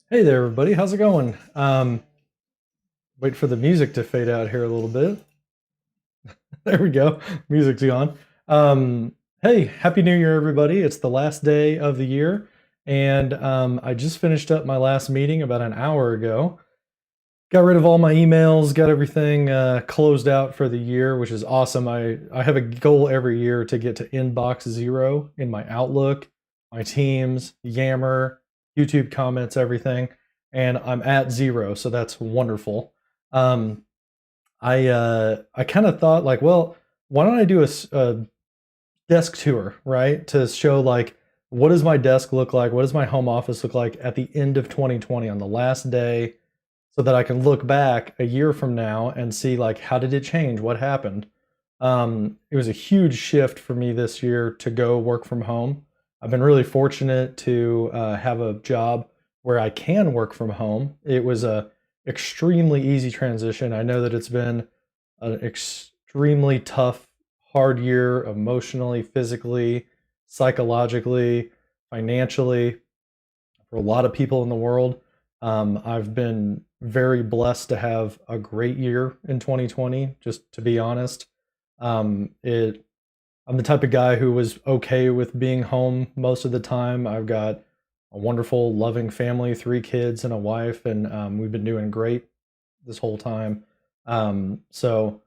Hey there, everybody. How's it going? Wait for the music to fade out here a little bit. There we go. Music's gone. Hey, Happy New Year, everybody. It's the last day of the year, and I just finished up my last meeting about an hour ago. Got rid of all my emails, got everything closed out for the year, which is awesome. I have a goal every year to get to inbox zero in my Outlook, my Teams, Yammer, YouTube comments, everything, and I'm at zero, so that's wonderful. Um, I kind of thought like, well, why don't I do a desk tour, right? To show like what does my desk look like? What does my home office look like at the end of 2020 on the last day so that I can look back a year from now and see like how did it change? What happened? It was a huge shift for me this year to go work from home. I've been really fortunate to have a job where I can work from home. It was a extremely easy transition. I know that it's been an extremely tough, hard year emotionally, physically, psychologically, financially for a lot of people in the world. I've been very blessed to have a great year in 2020, just to be honest. It I'm the type of guy who was okay with being home most of the time. I've got a wonderful, loving family, 3 kids and a wife, and we've been doing great this whole time. So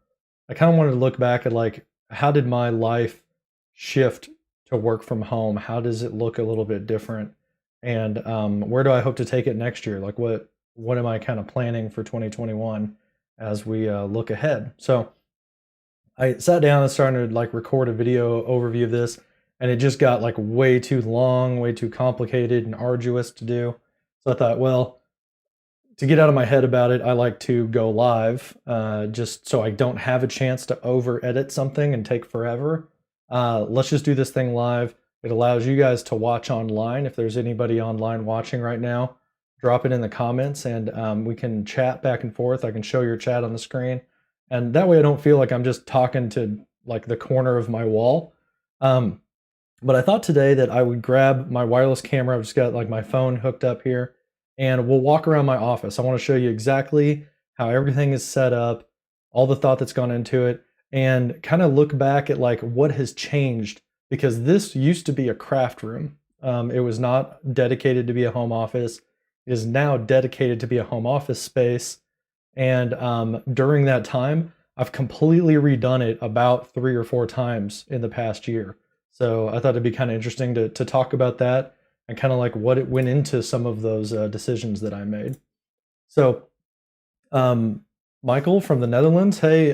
I kind of wanted to look back at like how did my life shift to work from home? How does it look a little bit different? And where do I hope to take it next year? Like what am I kind of planning for 2021 as we look ahead? So I sat down and started to like record a video overview of this, and it just got like way too long, way too complicated and arduous to do. So I thought, well, to get out of my head about it, I like to go live, just so I don't have a chance to over edit something and take forever. Let's just do this thing live. It allows you guys to watch online. If there's anybody online watching right now, drop it in the comments, and we can chat back and forth. I can show your chat on the screen, and that way I don't feel like I'm just talking to like the corner of my wall. Um, but I thought today that I would grab my wireless camera. I've just got like my phone hooked up here, and we'll walk around my office. I want to show you exactly how everything is set up, all the thought that's gone into it, and kind of look back at like what has changed, because this used to be a craft room. It was not dedicated to be a home office. It is now dedicated to be a home office space. And during that time, I've completely redone it about 3 or 4 times in the past year. So I thought it'd be kind of interesting to talk about that and kind of like what it went into some of those decisions that I made. So, um, Michael from the Netherlands, hey,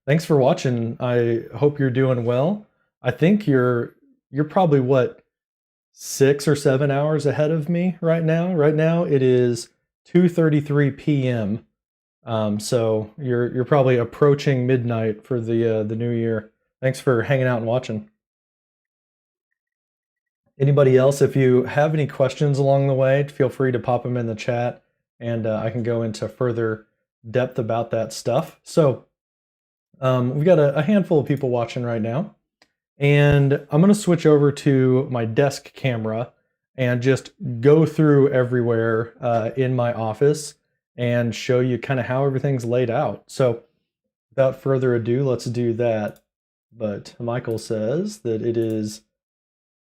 thanks for watching. I hope you're doing well. I think you're probably what, 6 or 7 hours ahead of me right now. Right now it is 2:33 p.m. So you're probably approaching midnight for the new year. Thanks for hanging out and watching. Anybody else, if you have any questions along the way, feel free to pop them in the chat, and I can go into further depth about that stuff. So we've got a handful of people watching right now, and I'm going to switch over to my desk camera and just go through everywhere in my office and show you kind of how everything's laid out. So without further ado, let's do that. But Michael says that it is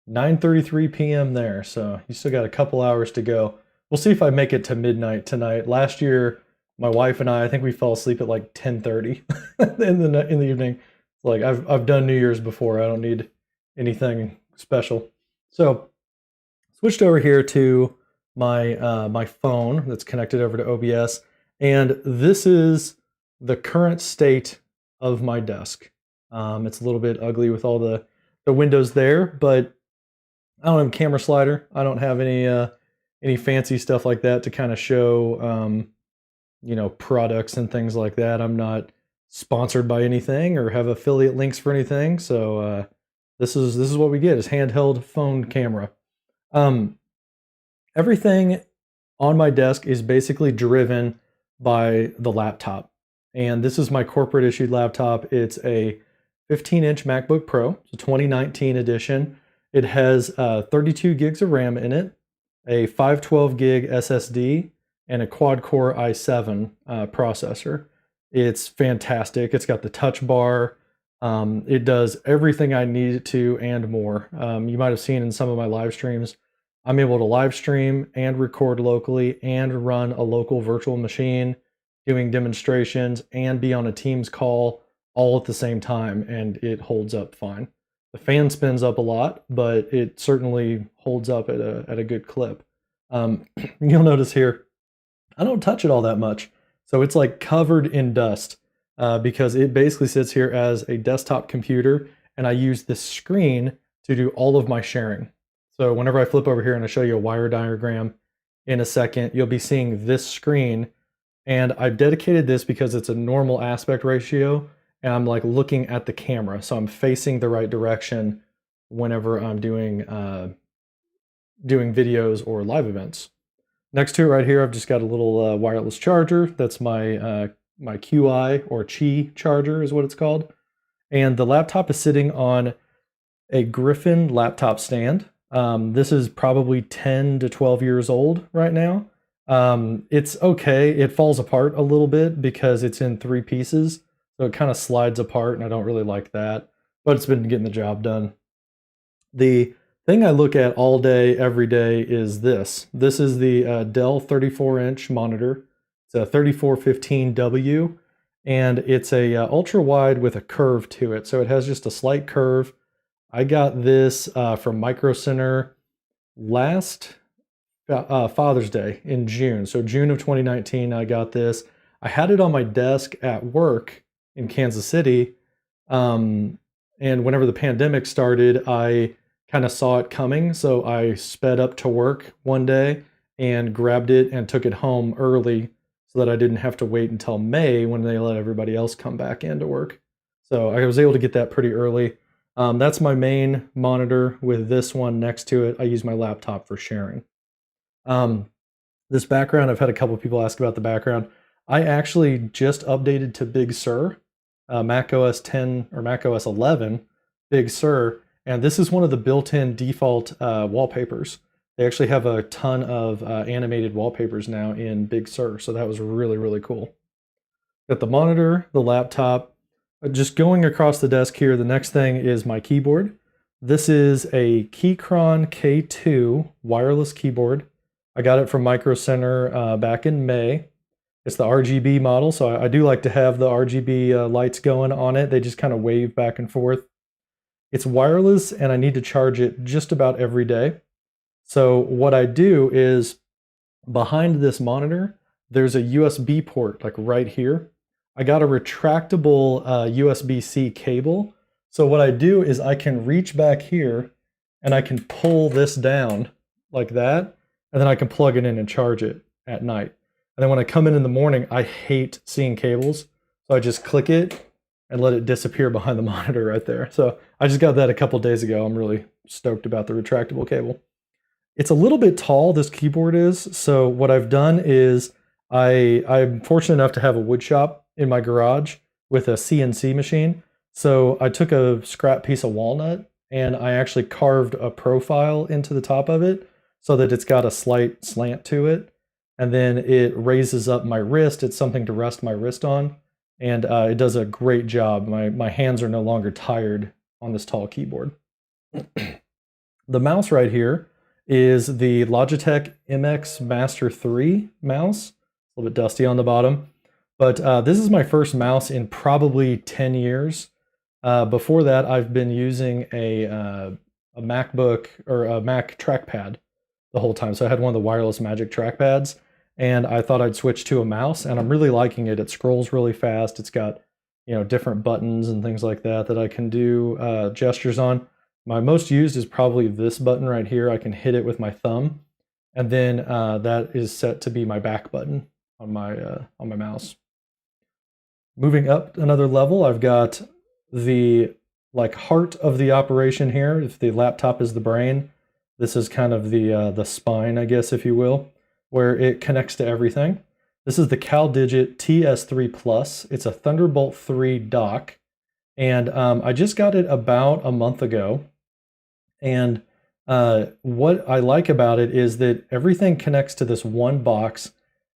9:33 p.m. there, so you still got a couple hours to go. We'll see if I make it to midnight tonight. Last year, my wife and I think we fell asleep at like 10:30 in the evening. Like I've done New Year's before. I don't need anything special. So switched over here to my phone that's connected over to OBS, and this is the current state of my desk. It's a little bit ugly with all the windows there, but I don't have a camera slider. I don't have any fancy stuff like that to kind of show products and things like that. I'm not sponsored by anything or have affiliate links for anything. So this is what we get, is handheld phone camera. Everything on my desk is basically driven by the laptop. And this is my corporate issued laptop. It's a 15-inch MacBook Pro. It's a 2019 edition. It has 32 gigs of RAM in it, a 512 gig SSD, and a quad-core i7 processor. It's fantastic. It's got the touch bar. It does everything I need it to and more. You might have seen in some of my live streams, I'm able to live stream and record locally and run a local virtual machine, doing demonstrations and be on a Teams call all at the same time, and it holds up fine. The fan spins up a lot, but it certainly holds up at a good clip. You'll notice here, I don't touch it all that much. So it's like covered in dust because it basically sits here as a desktop computer, and I use this screen to do all of my sharing. So whenever I flip over here and I show you a wire diagram in a second, you'll be seeing this screen, and I've dedicated this because it's a normal aspect ratio, and I'm like looking at the camera, so I'm facing the right direction whenever I'm doing videos or live events. Next to it right here, I've just got a little wireless charger. That's my my QI or Qi charger is what it's called. And the laptop is sitting on a Griffin laptop stand. This is probably 10 to 12 years old right now. It's okay. It falls apart a little bit because it's in 3 pieces. So it kind of slides apart, and I don't really like that. But it's been getting the job done. The thing I look at all day, every day is this. This is the Dell 34-inch monitor. It's a 3415W, and it's a ultra wide with a curve to it. So it has just a slight curve. I got this from Micro Center last Father's Day in June. So June of 2019, I got this. I had it on my desk at work in Kansas City. And whenever the pandemic started, I kind of saw it coming, so I sped up to work one day and grabbed it and took it home early so that I didn't have to wait until May when they let everybody else come back into work. So I was able to get that pretty early. That's my main monitor with this one next to it. I use my laptop for sharing. Um, this background, I've had a couple people ask about the background. I actually just updated to Big Sur, Mac OS 10 or Mac OS 11, Big Sur, and this is one of the built-in default wallpapers. They actually have a ton of animated wallpapers now in Big Sur, so that was really, really cool. Got the monitor, the laptop. Just going across the desk here, the next thing is my keyboard. This is a Keychron K2 wireless keyboard. I got it from Micro Center back in May. It's the RGB model, so I do like to have the RGB lights going on it. They just kind of wave back and forth. It's wireless, and I need to charge it just about every day. So what I do is behind this monitor, there's a USB port like right here. I got a retractable USB-C cable. So what I do is I can reach back here and I can pull this down like that, and then I can plug it in and charge it at night. And then when I come in the morning, I hate seeing cables. So I just click it and let it disappear behind the monitor right there. So I just got that a couple days ago. I'm really stoked about the retractable cable. It's a little bit tall, this keyboard is. So what I've done is I'm fortunate enough to have a wood shop in my garage with a CNC machine. So I took a scrap piece of walnut and I actually carved a profile into the top of it so that it's got a slight slant to it. And then it raises up my wrist. It's something to rest my wrist on. And it does a great job. My hands are no longer tired on this tall keyboard. The mouse right here is the Logitech MX Master 3 mouse. A little bit dusty on the bottom. But this is my first mouse in probably 10 years. Before that, I've been using a MacBook or a Mac trackpad the whole time. So I had one of the wireless Magic trackpads, and I thought I'd switch to a mouse, and I'm really liking it. It scrolls really fast. It's got, different buttons and things like that that I can do gestures on. My most used is probably this button right here. I can hit it with my thumb, and then that is set to be my back button on my mouse. Moving up another level, I've got the heart of the operation here. If the laptop is the brain, this is kind of the spine, I guess, if you will, where it connects to everything. This is the CalDigit TS3 Plus. It's a Thunderbolt 3 dock, and I just got it about a month ago. And what I like about it is that everything connects to this one box,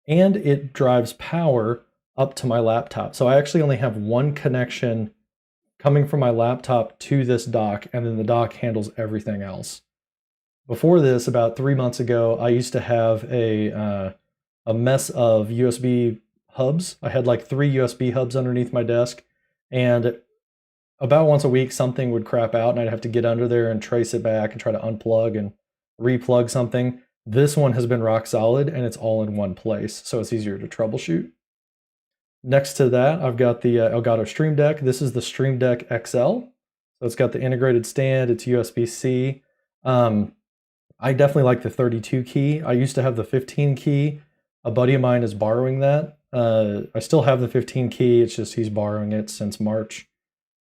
and it drives power up to my laptop. So I actually only have one connection coming from my laptop to this dock, and then the dock handles everything else. Before this, about 3 months ago, I used to have a mess of USB hubs. I had like 3 USB hubs underneath my desk, and about once a week something would crap out and I'd have to get under there and trace it back and try to unplug and replug something. This one has been rock solid and it's all in one place, so it's easier to troubleshoot. Next to that, I've got the Elgato Stream Deck. This is the Stream Deck XL. So it's got the integrated stand, it's USB-C. I definitely like the 32 key. I used to have the 15 key. A buddy of mine is borrowing that. I still have the 15 key, it's just he's borrowing it since March.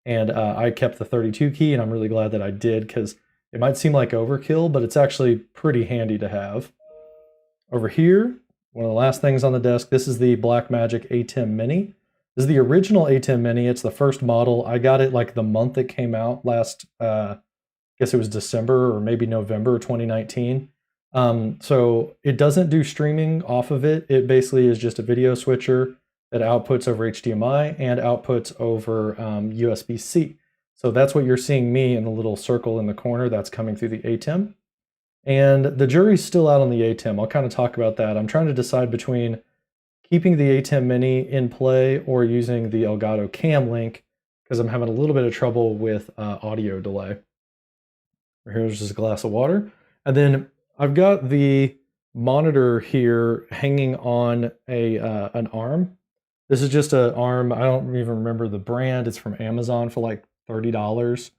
And I kept the 32 key, and I'm really glad that I did, because it might seem like overkill, but it's actually pretty handy to have. Over here, one of the last things on the desk, this is the Blackmagic ATEM Mini. This is the original ATEM Mini. It's the first model. I got it like the month it came out last, I guess it was December or maybe November 2019. So it doesn't do streaming off of it. It basically is just a video switcher that outputs over HDMI and outputs over USB-C. So that's what you're seeing me in the little circle in the corner that's coming through the ATEM. And the jury's still out on the ATEM. I'll kind of talk about that. I'm trying to decide between keeping the ATEM Mini in play or using the Elgato Cam Link, because I'm having a little bit of trouble with audio delay. Here's just a glass of water. And then I've got the monitor here hanging on an arm. This is just an arm. I don't even remember the brand. It's from Amazon for like $30.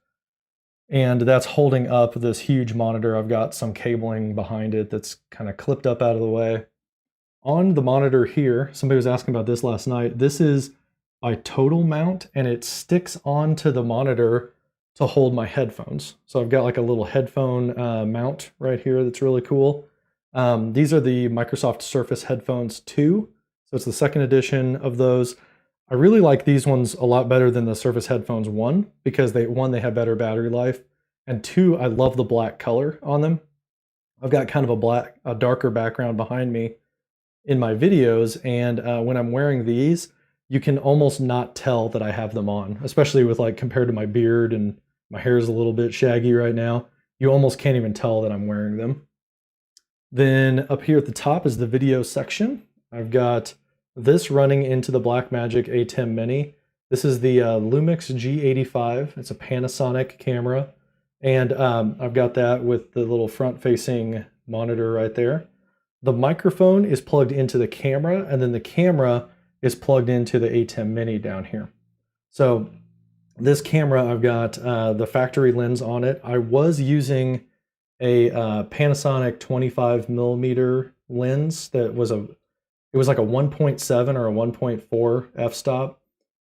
and that's holding up this huge monitor. I've got some cabling behind it that's kind of clipped up out of the way. On the monitor here, somebody was asking about this last night. This is my total mount, and it sticks onto the monitor to hold my headphones. So I've got like a little headphone mount right here that's really cool. These are the Microsoft Surface Headphones 2. So it's the second edition of those. I really like these ones a lot better than the Surface Headphones 1 because they have better battery life, and 2, I love the black color on them. I've got kind of a darker background behind me in my videos, and when I'm wearing these, you can almost not tell that I have them on, especially with like compared to my beard, and my hair is a little bit shaggy right now. You almost can't even tell that I'm wearing them. Then up here at the top is the video section. I've got this running into the Blackmagic ATEM Mini. This is the Lumix G85. It's a Panasonic camera. And I've got that with the little front-facing monitor right there. The microphone is plugged into the camera, and then the camera is plugged into the ATEM Mini down here. So this camera, I've got the factory lens on it. I was using a Panasonic 25 millimeter lens that was it was like a 1.7 or a 1.4 f-stop.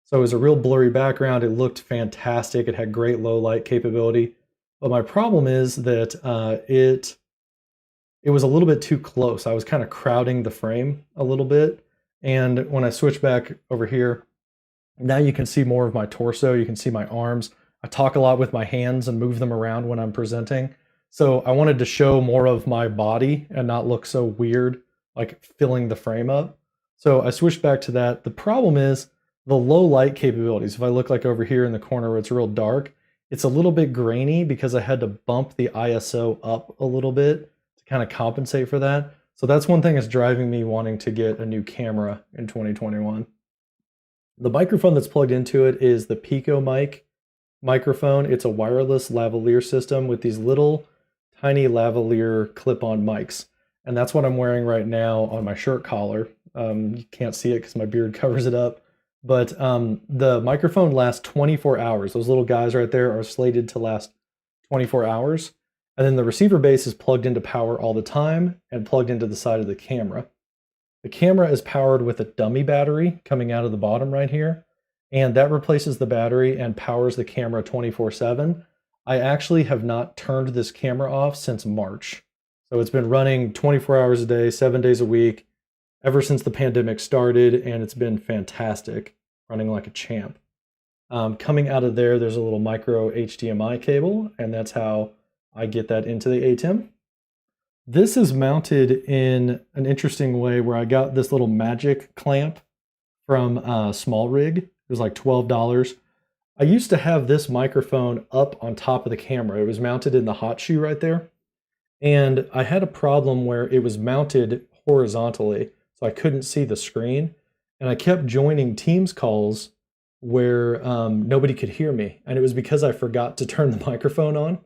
So it was a real blurry background. It looked fantastic. It had great low light capability. But my problem is that it was a little bit too close. I was kind of crowding the frame a little bit. And when I switch back over here, now you can see more of my torso. You can see my arms. I talk a lot with my hands and move them around when I'm presenting. So I wanted to show more of my body and not look so weird, like filling the frame up. So I switched back to that. The problem is the low light capabilities. If I look like over here in the corner where it's real dark, it's a little bit grainy because I had to bump the ISO up a little bit to kind of compensate for that. So that's one thing that's driving me wanting to get a new camera in 2021. The microphone that's plugged into it is the Pico mic microphone. It's a wireless lavalier system with these little tiny lavalier clip-on mics. And that's what I'm wearing right now on my shirt collar. You can't see it because my beard covers it up. But the microphone lasts 24 hours. Those little guys right there are slated to last 24 hours. And then the receiver base is plugged into power all the time and plugged into the side of the camera. The camera is powered with a dummy battery coming out of the bottom right here. And that replaces the battery and powers the camera 24/7. I actually have not turned this camera off since March. So it's been running 24 hours a day, 7 days a week, ever since the pandemic started, and it's been fantastic, running like a champ. Coming out of there, there's a little micro HDMI cable, and that's how I get that into the ATEM. This is mounted in an interesting way where I got this little magic clamp from Small Rig. It was like $12. I used to have this microphone up on top of the camera. It was mounted in the hot shoe right there. And I had a problem where it was mounted horizontally, so I couldn't see the screen. And I kept joining Teams calls where nobody could hear me. And it was because I forgot to turn the microphone on.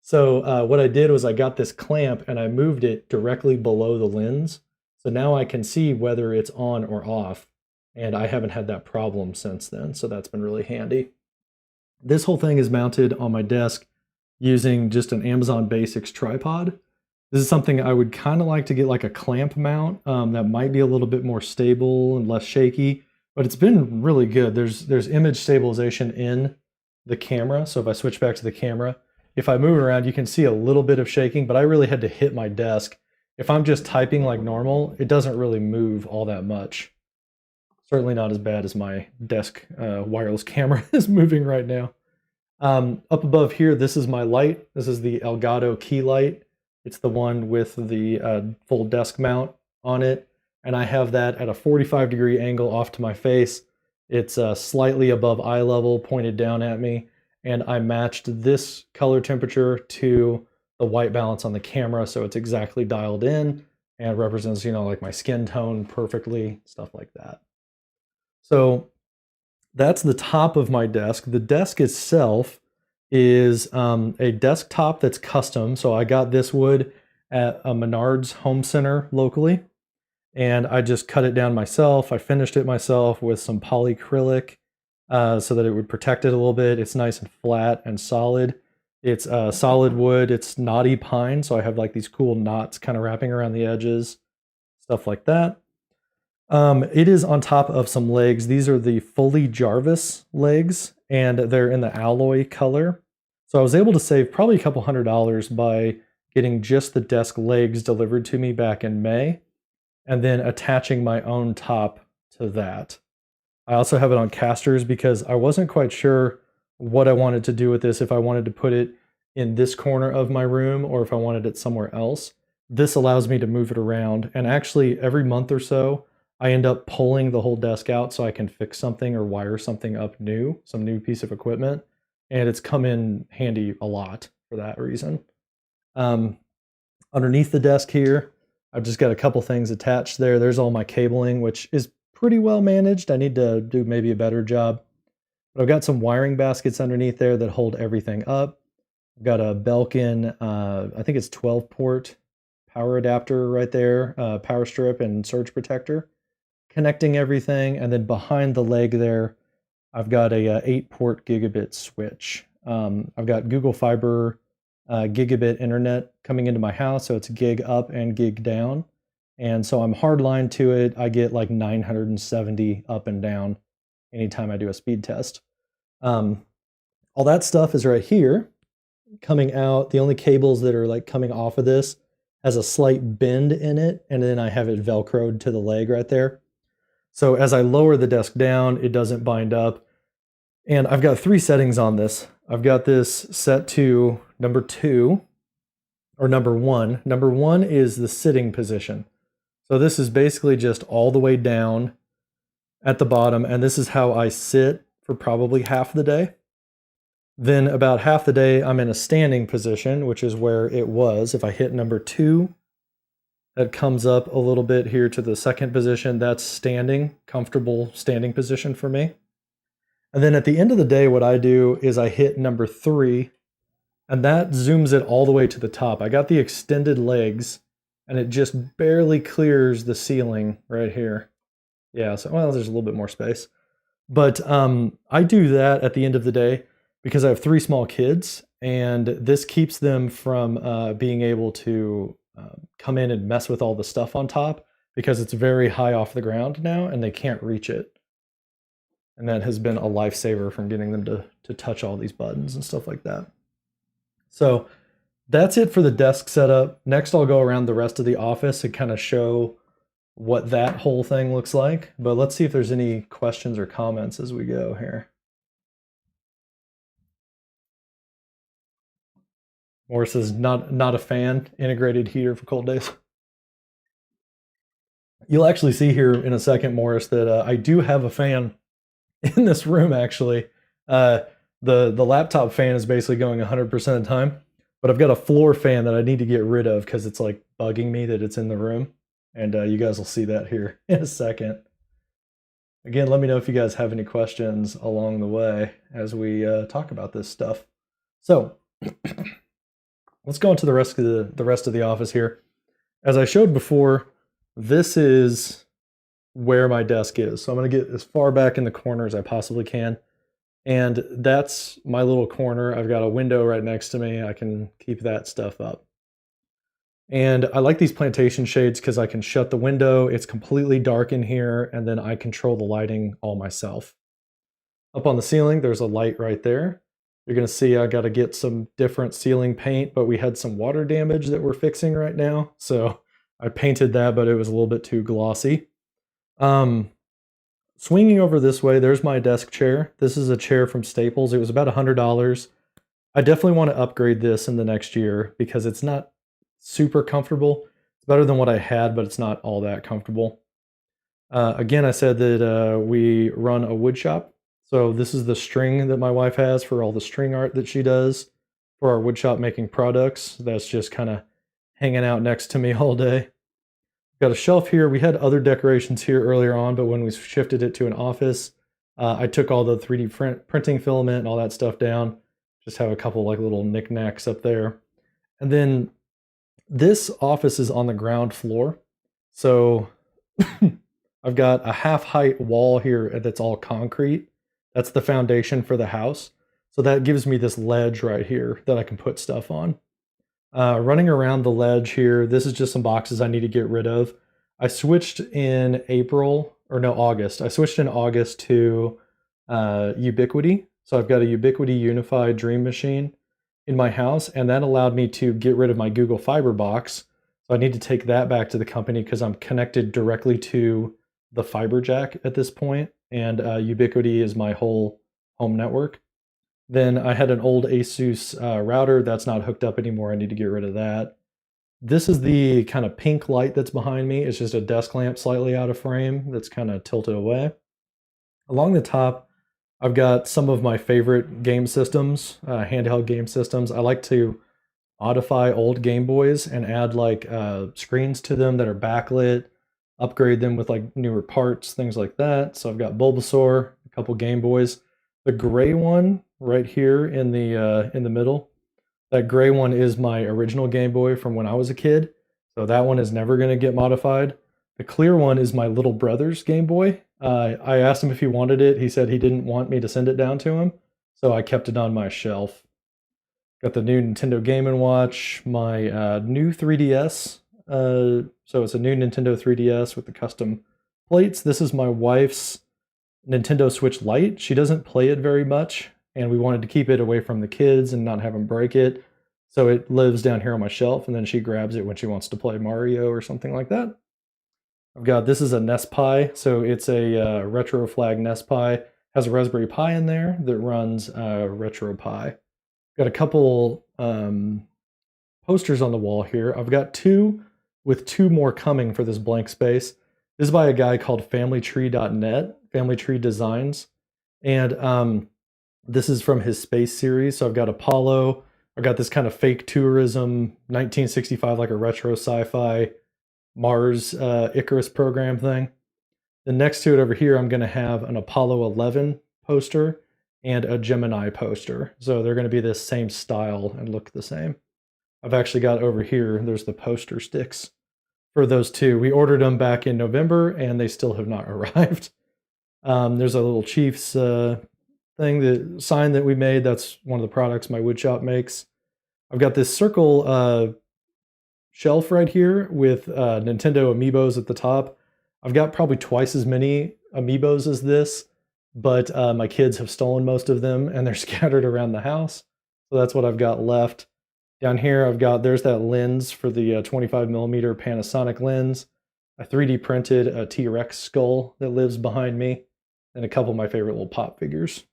So what I did was I got this clamp and I moved it directly below the lens. So now I can see whether it's on or off. And I haven't had that problem since then. So that's been really handy. This whole thing is mounted on my desk using just an Amazon Basics tripod. This is something I would kind of like to get like a clamp mount that might be a little bit more stable and less shaky, but it's been really good. There's image stabilization in the camera. So if I switch back to the camera, if I move it around, you can see a little bit of shaking, but I really had to hit my desk. If I'm just typing like normal, it doesn't really move all that much. Certainly not as bad as my desk wireless camera is moving right now. Up above here, this is my light. This is the Elgato key light. It's the one with the full desk mount on it. And I have that at a 45-degree angle off to my face. It's slightly above eye level, pointed down at me. And I matched this color temperature to the white balance on the camera, so it's exactly dialed in and represents, like my skin tone perfectly, stuff like that. So that's the top of my desk. The desk itself is a desktop that's custom. So I got this wood at a Menards home center locally, and I just cut it down myself. I finished it myself with some polyacrylic so that it would protect it a little bit. It's nice and flat and solid. It's solid wood. It's knotty pine, so I have like these cool knots kind of wrapping around the edges, stuff like that. It is on top of some legs. These are the Fully Jarvis legs, and they're in the alloy color. So I was able to save probably a couple $100 by getting just the desk legs delivered to me back in May, and then attaching my own top to that. I also have it on casters because I wasn't quite sure what I wanted to do with this, if I wanted to put it in this corner of my room or if I wanted it somewhere else. This allows me to move it around, and actually every month or so, I end up pulling the whole desk out so I can fix something or wire something up new, some new piece of equipment, and it's come in handy a lot for that reason. Um, Underneath the desk here, I've just got a couple things attached there. There's all my cabling, which is pretty well managed. I need to do maybe a better job. But I've got some wiring baskets underneath there that hold everything up. I've got a Belkin, I think it's 12 port power adapter right there, power strip and surge protector, connecting everything. And then behind the leg there, I've got a 8-port gigabit switch. I've got Google Fiber gigabit internet coming into my house, so it's gig up and gig down. And so I'm hardline to it. I get like 970 up and down anytime I do a speed test. All that stuff is right here coming out. The only cables that are like coming off of this has a slight bend in it, and then I have it velcroed to the leg right there. So as I lower the desk down, it doesn't bind up. And I've got 3 settings on this. I've got this set to number 2 or number 1. Number 1 is the sitting position. So this is basically just all the way down at the bottom, and this is how I sit for probably half the day. Then about half the day, I'm in a standing position, which is where it was. If I hit number 2, that comes up a little bit here to the second position. That's standing, comfortable standing position for me. And then at the end of the day, what I do is I hit number 3, and that zooms it all the way to the top. I got the extended legs, and it just barely clears the ceiling right here. Yeah, so well, there's a little bit more space. But I do that at the end of the day because I have 3 small kids, and this keeps them from being able to come in and mess with all the stuff on top because it's very high off the ground now, and they can't reach it. And that has been a lifesaver from getting them to touch all these buttons and stuff like that. So that's it for the desk setup. Next, I'll go around the rest of the office and kind of show what that whole thing looks like. But let's see if there's any questions or comments as we go here. Morris is not a fan. Integrated heater for cold days. You'll actually see here in a second, Morris, that I do have a fan in this room. Actually, the laptop fan is basically going 100% of the time, but I've got a floor fan that I need to get rid of because it's like bugging me that it's in the room, and you guys will see that here in a second. Again, let me know if you guys have any questions along the way as we talk about this stuff. So let's go into the rest of the office here. As I showed before, this is where my desk is. So I'm going to get as far back in the corner as I possibly can. And that's my little corner. I've got a window right next to me. I can keep that stuff up. And I like these plantation shades because I can shut the window. It's completely dark in here, and then I control the lighting all myself. Up on the ceiling, there's a light right there. You're going to see I got to get some different ceiling paint, but we had some water damage that we're fixing right now. So I painted that, but it was a little bit too glossy. Swinging over this way, there's my desk chair. This is a chair from Staples. It was about $100. I definitely want to upgrade this in the next year because it's not super comfortable. It's better than what I had, but it's not all that comfortable. Again, I said that we run a wood shop. So this is the string that my wife has for all the string art that she does for our wood shop making products. That's just kind of hanging out next to me all day. Got a shelf here. We had other decorations here earlier on, but when we shifted it to an office, I took all the 3D printing filament and all that stuff down. Just have a couple like little knickknacks up there. And then this office is on the ground floor. So I've got a half height wall here that's all concrete. That's the foundation for the house. So that gives me this ledge right here that I can put stuff on. Running around the ledge here, this is just some boxes I need to get rid of. I switched in August. I switched in August to Ubiquiti. So I've got a Ubiquiti Unified Dream Machine in my house, and that allowed me to get rid of my Google Fiber box. So I need to take that back to the company because I'm connected directly to the fiber jack at this point, and Ubiquiti is my whole home network. Then I had an old Asus router that's not hooked up anymore. I need to get rid of that. This is the kind of pink light that's behind me. It's just a desk lamp slightly out of frame that's kind of tilted away. Along the top, I've got some of my favorite game systems, handheld game systems. I like to modify old Game Boys and add like screens to them that are backlit, upgrade them with like newer parts, things like that. So I've got Bulbasaur, a couple Game Boys. The gray one right here in the middle, that gray one is my original Game Boy from when I was a kid. So that one is never going to get modified. The clear one is my little brother's Game Boy. I asked him if he wanted it. He said he didn't want me to send it down to him, so I kept it on my shelf. Got the new Nintendo Game & Watch, my new 3DS. So it's a new Nintendo 3DS with the custom plates. This is my wife's Nintendo Switch Lite. She doesn't play it very much, and we wanted to keep it away from the kids and not have them break it. So it lives down here on my shelf, and then she grabs it when she wants to play Mario or something like that. I've got, this is a Nest Pi, so it's a Retro Flag Nest Pi. Has a Raspberry Pi in there that runs RetroPie. Got a couple posters on the wall here. I've got two with two more coming for this blank space. This is by a guy called familytree.net, Family Tree Designs. And this is from his space series. So I've got Apollo. I've got this kind of fake tourism, 1965, like a retro sci-fi Mars Icarus program thing. Then next to it over here, I'm going to have an Apollo 11 poster and a Gemini poster. So they're going to be the same style and look the same. I've actually got over here, there's the poster sticks for those two. We ordered them back in November and they still have not arrived. There's a little Chiefs thing, the sign that we made. That's one of the products my wood shop makes. I've got this circle shelf right here with Nintendo amiibos at the top. I've got probably twice as many amiibos as this, but my kids have stolen most of them and they're scattered around the house. So that's what I've got left. Down here, I've got, there's that lens for the 25mm Panasonic lens. I 3D printed a T-Rex skull that lives behind me, and a couple of my favorite little pop figures.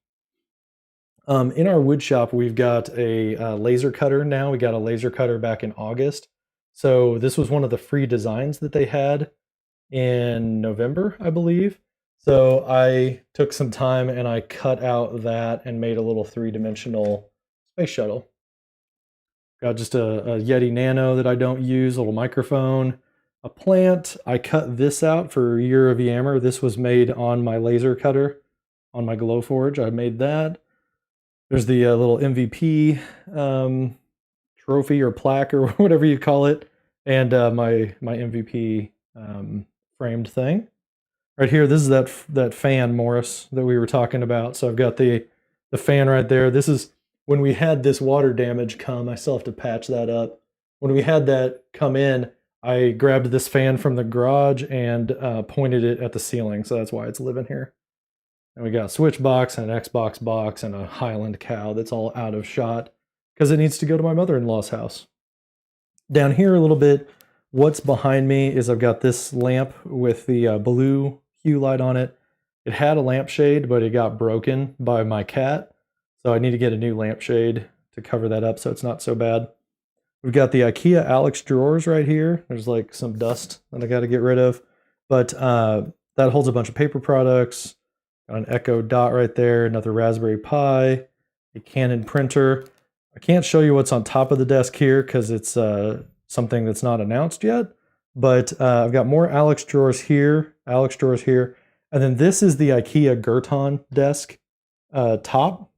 In our wood shop, we've got a laser cutter now. We got a laser cutter back in August. So this was one of the free designs that they had in November, I believe. So I took some time and I cut out that and made a little three-dimensional space shuttle. Got just a Yeti Nano that I don't use, a little microphone, a plant. I cut this out for Year of Yammer. This was made on my laser cutter, on my Glowforge. I made that. There's the little MVP trophy or plaque or whatever you call it, and my MVP framed thing. Right here, this is that fan, Morris, that we were talking about. So I've got the fan right there. This is when we had this water damage come. I still have to patch that up. When we had that come in, I grabbed this fan from the garage and pointed it at the ceiling. So that's why it's living here. And we got a Switch box and an Xbox box and a Highland cow that's all out of shot because it needs to go to my mother-in-law's house. Down here a little bit, what's behind me is I've got this lamp with the blue hue light on it. It had a lampshade, but it got broken by my cat. So I need to get a new lampshade to cover that up so it's not so bad. We've got the IKEA Alex drawers right here. There's like some dust that I got to get rid of. But that holds a bunch of paper products. Got an Echo Dot right there, another Raspberry Pi, a Canon printer. I can't show you what's on top of the desk here because it's something that's not announced yet. But I've got more Alex drawers here, and then this is the IKEA Gerton desk top.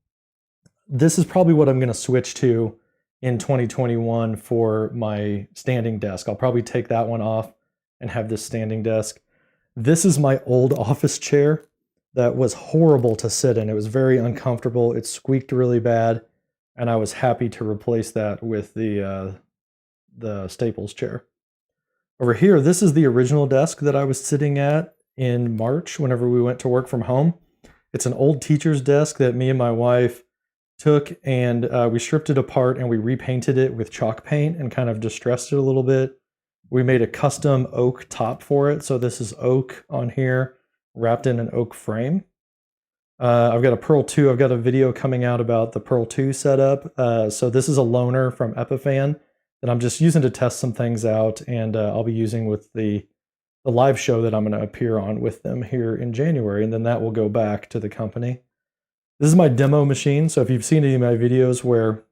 This is probably what I'm going to switch to in 2021 for my standing desk. I'll probably take that one off and have this standing desk. This is my old office chair that was horrible to sit in. It was very uncomfortable. It squeaked really bad, and I was happy to replace that with the Staples chair. Over here, this is the original desk that I was sitting at in March whenever we went to work from home. It's an old teacher's desk that me and my wife took, and we stripped it apart and we repainted it with chalk paint and kind of distressed it a little bit. We made a custom oak top for it. So this is oak on here, wrapped in an oak frame. I've got a Pearl 2. I've got a video coming out about the Pearl 2 setup. So this is a loaner from Epiphan that I'm just using to test some things out, and I'll be using with the live show that I'm going to appear on with them here in January, and then that will go back to the company. This is my demo machine. So if you've seen any of my videos where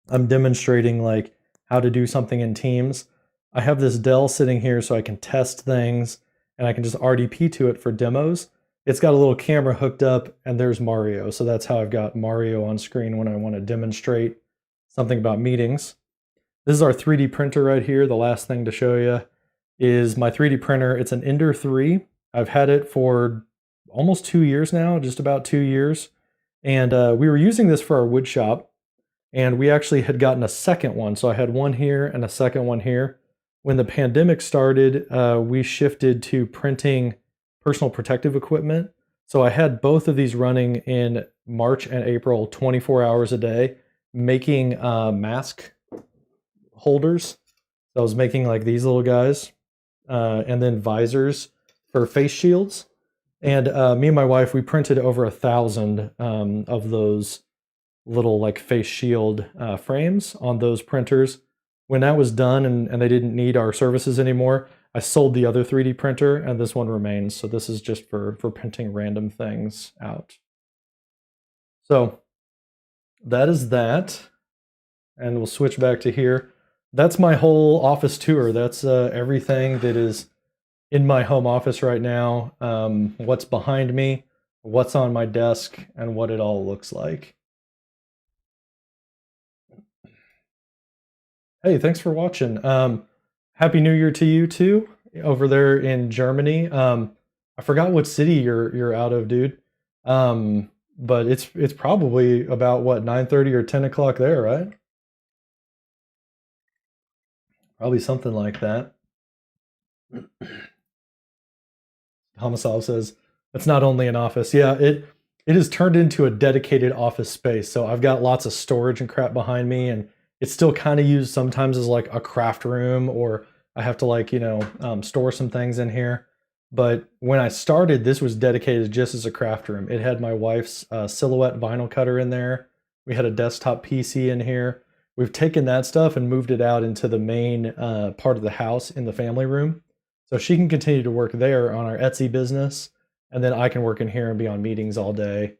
I'm demonstrating like how to do something in Teams, I have this Dell sitting here so I can test things, and I can just RDP to it for demos. It's got a little camera hooked up, and there's Mario. So that's how I've got Mario on screen when I want to demonstrate something about meetings. This is our 3D printer right here. The last thing to show you is my 3D printer. It's an Ender 3. I've had it for almost 2 years now, just about 2 years. And we were using this for our wood shop, and we actually had gotten a second one. So I had one here and a second one here. When the pandemic started, we shifted to printing personal protective equipment. So I had both of these running in March and April, 24 hours a day, making mask holders. So I was making like these little guys, and then visors for face shields. And me and my wife, we printed over 1,000 of those little like face shield frames on those printers. When that was done and they didn't need our services anymore, I sold the other 3D printer, and this one remains. So this is just for printing random things out. So that is that. And we'll switch back to here. That's my whole office tour. That's everything that is in my home office right now, what's behind me, what's on my desk, and what it all looks like. Hey, thanks for watching. Happy New Year to you too, over there in Germany. I forgot what city you're out of, dude. But it's probably about what, 9:30 or 10 o'clock there, right? Probably something like that. Homicide says it's not only an office. Yeah, it has turned into a dedicated office space. So I've got lots of storage and crap behind me, and it's still kind of used sometimes as like a craft room, or I have to like, store some things in here. But when I started, this was dedicated just as a craft room. It had my wife's Silhouette vinyl cutter in there. We had a desktop PC in here. We've taken that stuff and moved it out into the main part of the house in the family room. So she can continue to work there on our Etsy business, and then I can work in here and be on meetings all day,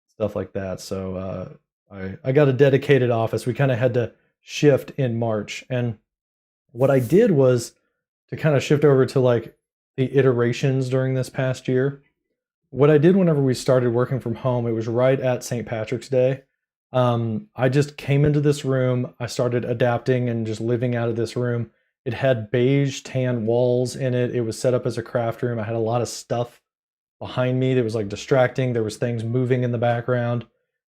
stuff like that. So I got a dedicated office. We kind of had to shift in March. And what I did was to kind of shift over to like the iterations during this past year. What I did whenever we started working from home, it was right at St. Patrick's Day. I just came into this room. I started adapting and just living out of this room. It had beige tan walls in it. It was set up as a craft room. I had a lot of stuff behind me that was like distracting. There was things moving in the background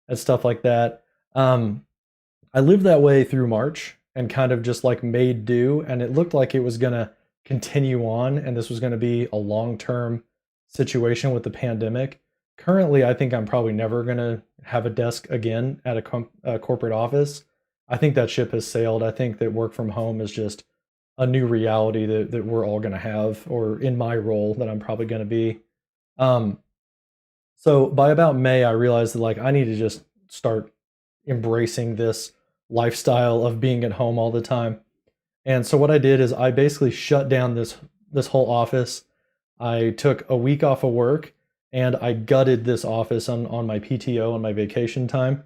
and stuff like that. I lived that way through March and kind of just like made do, and it looked like it was going to continue on, and this was going to be a long-term situation with the pandemic. Currently, I think I'm probably never going to have a desk again at a corporate office. I think that ship has sailed. I think that work from home is just a new reality that we're all going to have, or in my role that I'm probably going to be. So by about May, I realized that like I need to just start embracing this lifestyle of being at home all the time. And so what I did is I basically shut down this whole office. I took a week off of work, and I gutted this office on my PTO, on my vacation time.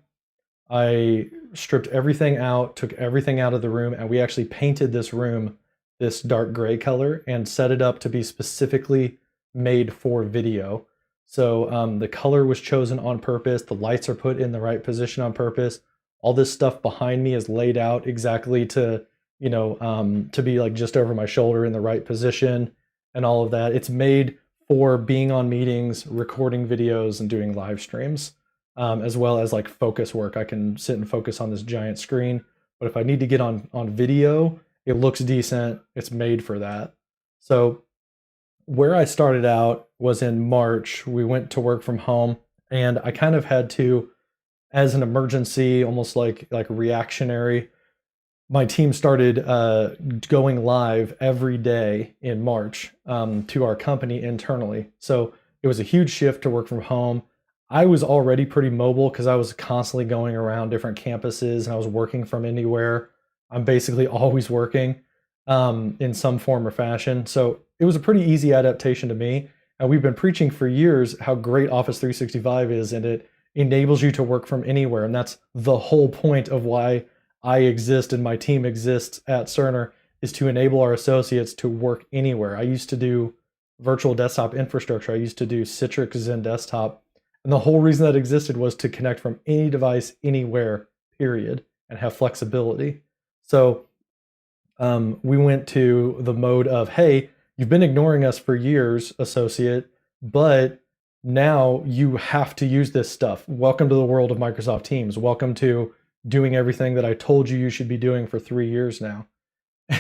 I stripped everything out, took everything out of the room, and we actually painted this room this dark gray color and set it up to be specifically made for video. So the color was chosen on purpose. The lights are put in the right position on purpose. All this stuff behind me is laid out exactly to, to be like just over my shoulder in the right position and all of that. It's made for being on meetings, recording videos, and doing live streams, as well as like focus work. I can sit and focus on this giant screen, but if I need to get on video, it looks decent. It's made for that. So where I started out was in March. We went to work from home, and I kind of had to, as an emergency, almost like reactionary, my team started going live every day in March to our company internally. So it was a huge shift to work from home. I was already pretty mobile because I was constantly going around different campuses and I was working from anywhere. I'm basically always working in some form or fashion. So it was a pretty easy adaptation to me. And we've been preaching for years how great Office 365 is, and it enables you to work from anywhere. And that's the whole point of why I exist and my team exists at Cerner, is to enable our associates to work anywhere. I used to do virtual desktop infrastructure. I used to do Citrix Zen Desktop. And the whole reason that existed was to connect from any device, anywhere, period, and have flexibility. So we went to the mode of, hey, you've been ignoring us for years, associate, but now you have to use this stuff. Welcome to the world of Microsoft Teams. Welcome to doing everything that I told you should be doing for 3 years now.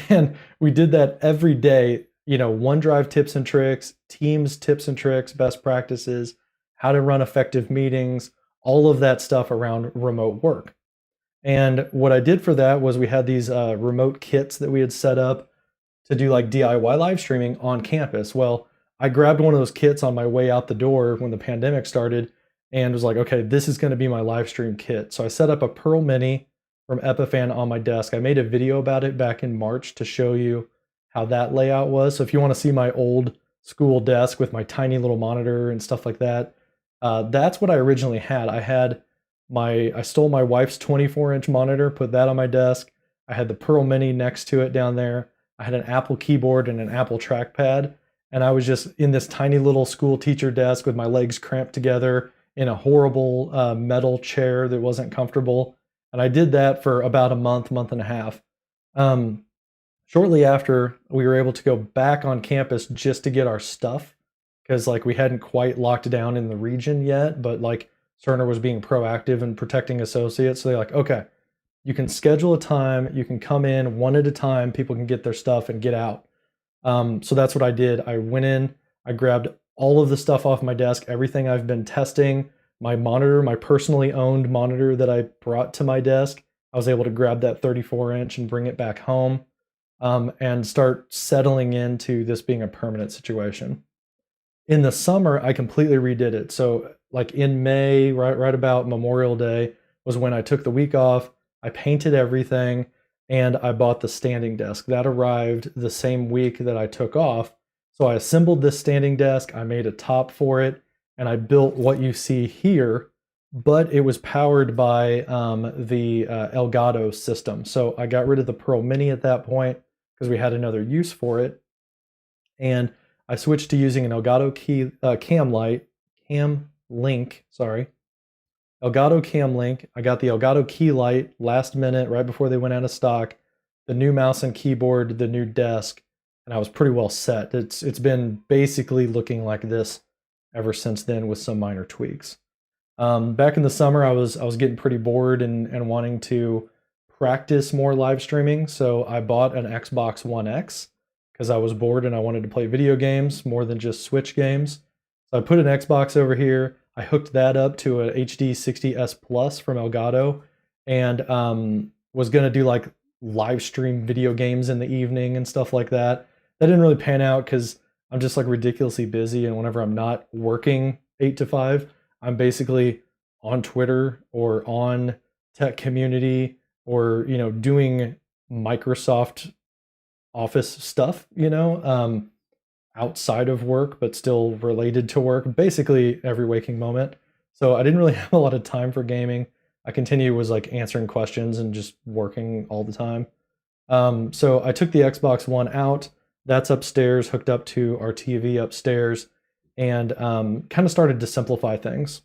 And we did that every day, OneDrive tips and tricks, Teams tips and tricks, best practices, how to run effective meetings, all of that stuff around remote work. And what I did for that was we had these remote kits that we had set up to do like DIY live streaming on campus. Well, I grabbed one of those kits on my way out the door when the pandemic started and was like, okay, this is going to be my live stream kit. So I set up a Pearl Mini from Epiphan on my desk. I made a video about it back in March to show you how that layout was. So if you want to see my old school desk with my tiny little monitor and stuff like that, that's what I originally had. I stole my wife's 24-inch monitor, put that on my desk. I had the Pearl Mini next to it down there. I had an Apple keyboard and an Apple trackpad. And I was just in this tiny little school teacher desk with my legs cramped together in a horrible metal chair that wasn't comfortable. And I did that for about a month and a half. Shortly after, we were able to go back on campus just to get our stuff, because like we hadn't quite locked down in the region yet, but like Cerner was being proactive and protecting associates. So they're like, okay, you can schedule a time, you can come in one at a time, people can get their stuff and get out. So that's what I did. I went in, I grabbed all of the stuff off my desk, everything I've been testing, my monitor, my personally owned monitor that I brought to my desk. I was able to grab that 34-inch and bring it back home and start settling into this being a permanent situation. In the summer, I completely redid it. So like in May, right about Memorial Day, was when I took the week off. I painted everything and I bought the standing desk. That arrived the same week that I took off. So I assembled this standing desk, I made a top for it, and I built what you see here, but it was powered by the Elgato system. So I got rid of the Pearl Mini at that point because we had another use for it. And I switched to using an Elgato Cam Link, Elgato Cam Link. I got the Elgato Key Light last minute, right before they went out of stock, the new mouse and keyboard, the new desk, and I was pretty well set. It's been basically looking like this ever since then with some minor tweaks. Back in the summer, I was getting pretty bored and wanting to practice more live streaming, so I bought an Xbox One X because I was bored and I wanted to play video games more than just Switch games. So I put an Xbox over here. I hooked that up to a HD 60S Plus from Elgato and was going to do like live stream video games in the evening and stuff like that. That didn't really pan out because I'm just like ridiculously busy, and whenever I'm not working 8 to 5, I'm basically on Twitter or on Tech Community or, doing Microsoft Office stuff, outside of work, but still related to work, basically every waking moment. So I didn't really have a lot of time for gaming. I was like answering questions and just working all the time. So I took the Xbox One out. That's upstairs, hooked up to our TV upstairs, and kind of started to simplify things.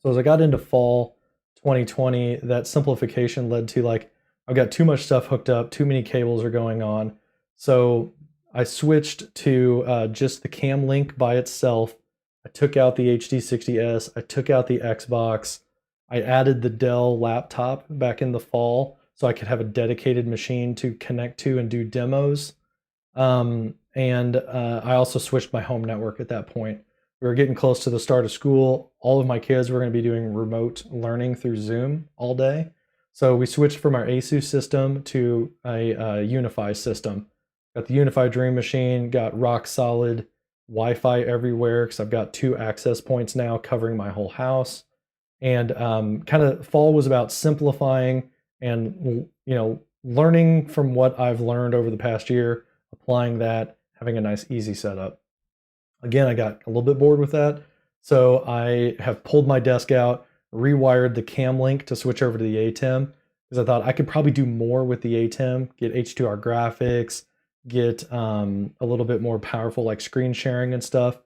So as I got into fall 2020, that simplification led to like, I've got too much stuff hooked up, too many cables are going on. So I switched to just the Cam Link by itself. I took out the HD60S. I took out the Xbox. I added the Dell laptop back in the fall so I could have a dedicated machine to connect to and do demos. And I also switched my home network at that point. We were getting close to the start of school. All of my kids were going to be doing remote learning through Zoom all day. So we switched from our ASUS system to a Unify system. Got the Unify Dream Machine, got rock solid Wi-Fi everywhere because I've got 2 access points now covering my whole house. And kind of fall was about simplifying and learning from what I've learned over the past year, applying that, having a nice easy setup. Again, I got a little bit bored with that, so I have pulled my desk out, rewired the Cam Link to switch over to the ATEM because I thought I could probably do more with the ATEM, get H2R graphics, get a little bit more powerful like screen sharing and stuff.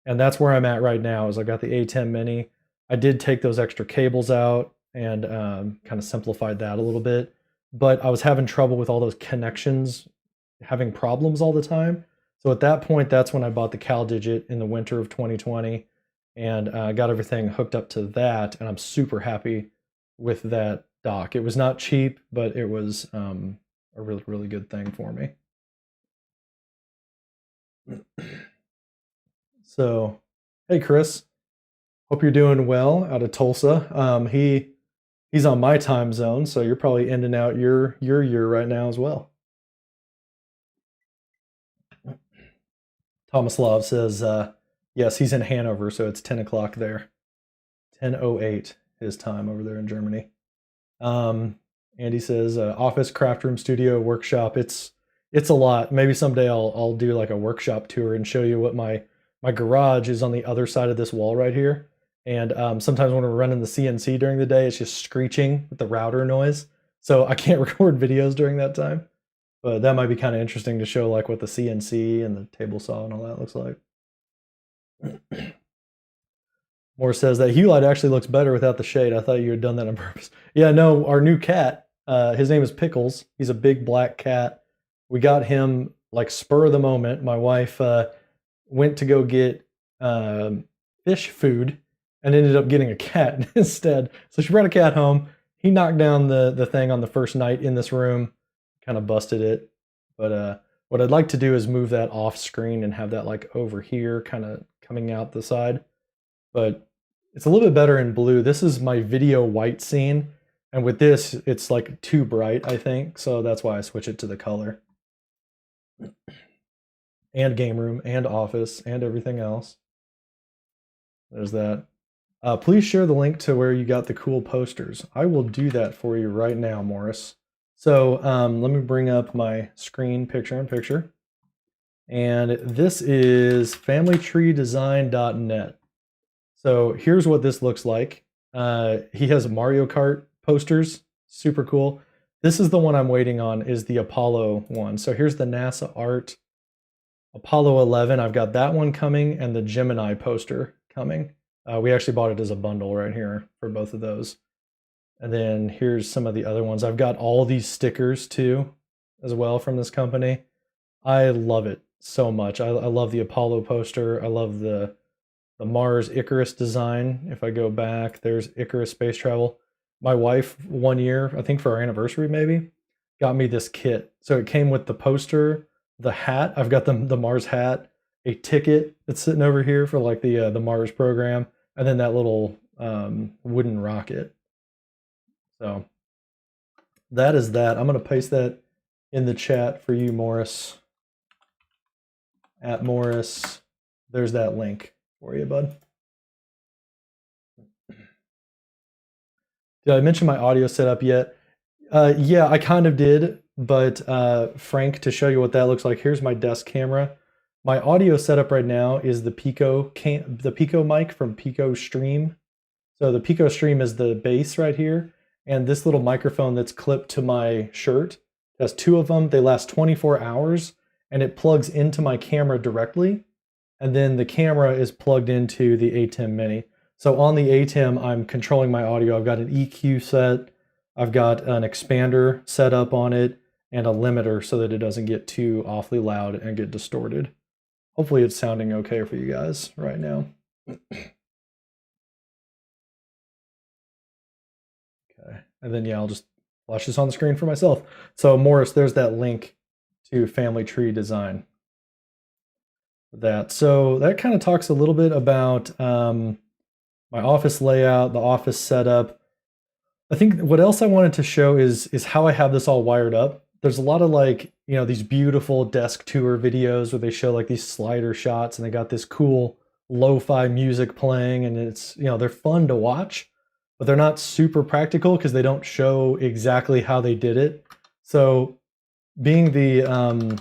And that's where I'm at right now. Is I got the A10 Mini. I did take those extra cables out and kind of simplified that a little bit, but I was having trouble with all those connections, having problems all the time. So at that point, that's when I bought the CalDigit in the winter of 2020 and got everything hooked up to that. And I'm super happy with that dock. It was not cheap, but it was a really, really good thing for me. So, hey, Chris, hope you're doing well out of Tulsa. He's on my time zone, so you're probably ending out your year right now as well. Thomas Love says, yes, he's in Hanover, so it's 10 o'clock there. 10:08 his time over there in Germany. Andy says, office, craft room, studio, workshop. It's a lot. Maybe someday I'll do like a workshop tour and show you what my garage is on the other side of this wall right here. And sometimes when we're running the CNC during the day, it's just screeching with the router noise. So I can't record videos during that time. But that might be kind of interesting to show like what the CNC and the table saw and all that looks like. Moore says that hue light actually looks better without the shade. I thought you had done that on purpose. Yeah, no, our new cat, his name is Pickles. He's a big black cat. We got him like spur of the moment. My wife went to go get fish food and ended up getting a cat instead. So she brought a cat home. He knocked down the thing on the first night in this room, kind of busted it. But what I'd like to do is move that off screen and have that like over here, kind of coming out the side. But it's a little bit better in blue. This is my video white scene. And with this, it's like too bright, I think. So that's why I switch it to the color. And game room and office and everything else. There's that. Please share the link to where you got the cool posters. I will do that for you right now, Morris. So let me bring up my screen picture-in-picture. And this is familytreedesign.net. So here's what this looks like. He has Mario Kart posters, super cool. This is the one I'm waiting on, is the Apollo one. So here's the NASA art. Apollo 11, I've got that one coming and the Gemini poster coming. We actually bought it as a bundle right here for both of those. And then here's some of the other ones. I've got all these stickers too, as well from this company. I love it so much. I love the Apollo poster. I love the Mars Icarus design. If I go back, there's Icarus space travel. My wife, one year, I think for our anniversary maybe, got me this kit. So it came with the poster, the hat. I've got the Mars hat, a ticket that's sitting over here for like the Mars program, and then that little wooden rocket. So that is that. I'm going to paste that in the chat for you, Morris. At Morris. There's that link for you, bud. Did I mention my audio setup yet? Yeah, I kind of did, but Frank, to show you what that looks like, here's my desk camera. My audio setup right now is the Pico mic from Pico Stream. So the Pico Stream is the base right here, and this little microphone that's clipped to my shirt has 2 of them. They last 24 hours, and it plugs into my camera directly, and then the camera is plugged into the ATEM Mini. So on the ATEM, I'm controlling my audio. I've got an EQ set. I've got an expander set up on it. and a limiter so that it doesn't get too awfully loud and get distorted. Hopefully it's sounding okay for you guys right now. Okay, and then yeah, I'll just flash this on the screen for myself. So Morris, there's that link to family tree design. So that kind of talks a little bit about my office layout, the office setup. I think what else I wanted to show is how I have this all wired up. There's a lot of like, these beautiful desk tour videos where they show like these slider shots and they got this cool lo-fi music playing and it's, they're fun to watch, but they're not super practical because they don't show exactly how they did it. So being the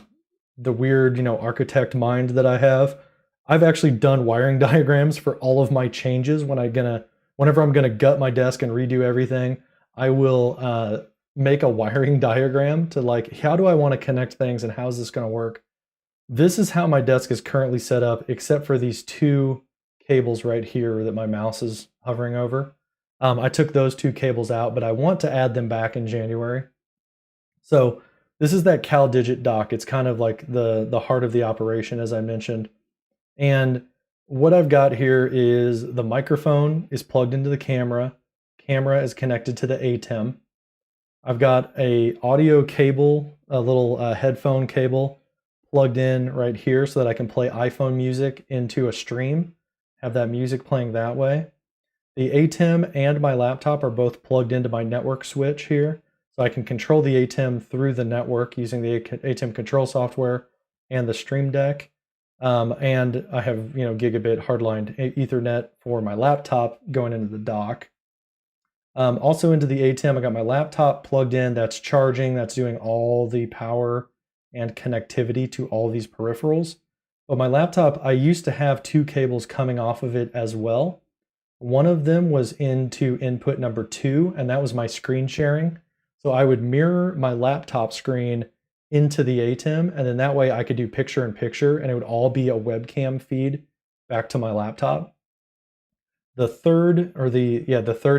weird, architect mind that I have, I've actually done wiring diagrams for all of my changes whenever I'm gonna gut my desk and redo everything. I will make a wiring diagram to like, how do I want to connect things and how's this gonna work? This is how my desk is currently set up, except for these two cables right here that my mouse is hovering over. I took those two cables out, but I want to add them back in January. So this is that CalDigit dock. It's kind of like the heart of the operation, as I mentioned. And what I've got here is the microphone is plugged into the camera. Camera is connected to the ATEM. I've got a audio cable, a little headphone cable plugged in right here so that I can play iPhone music into a stream, have that music playing that way. The ATEM and my laptop are both plugged into my network switch here. So I can control the ATEM through the network using the ATEM control software and the Stream Deck. And I have, gigabit hardline Ethernet for my laptop going into the dock. Also into the ATEM, I got my laptop plugged in. That's charging. That's doing all the power and connectivity to all these peripherals. But my laptop, I used to have two cables coming off of it as well. One of them was into input number 2, and that was my screen sharing. So I would mirror my laptop screen into the ATEM, and then that way I could do picture in picture, and it would all be a webcam feed back to my laptop. The third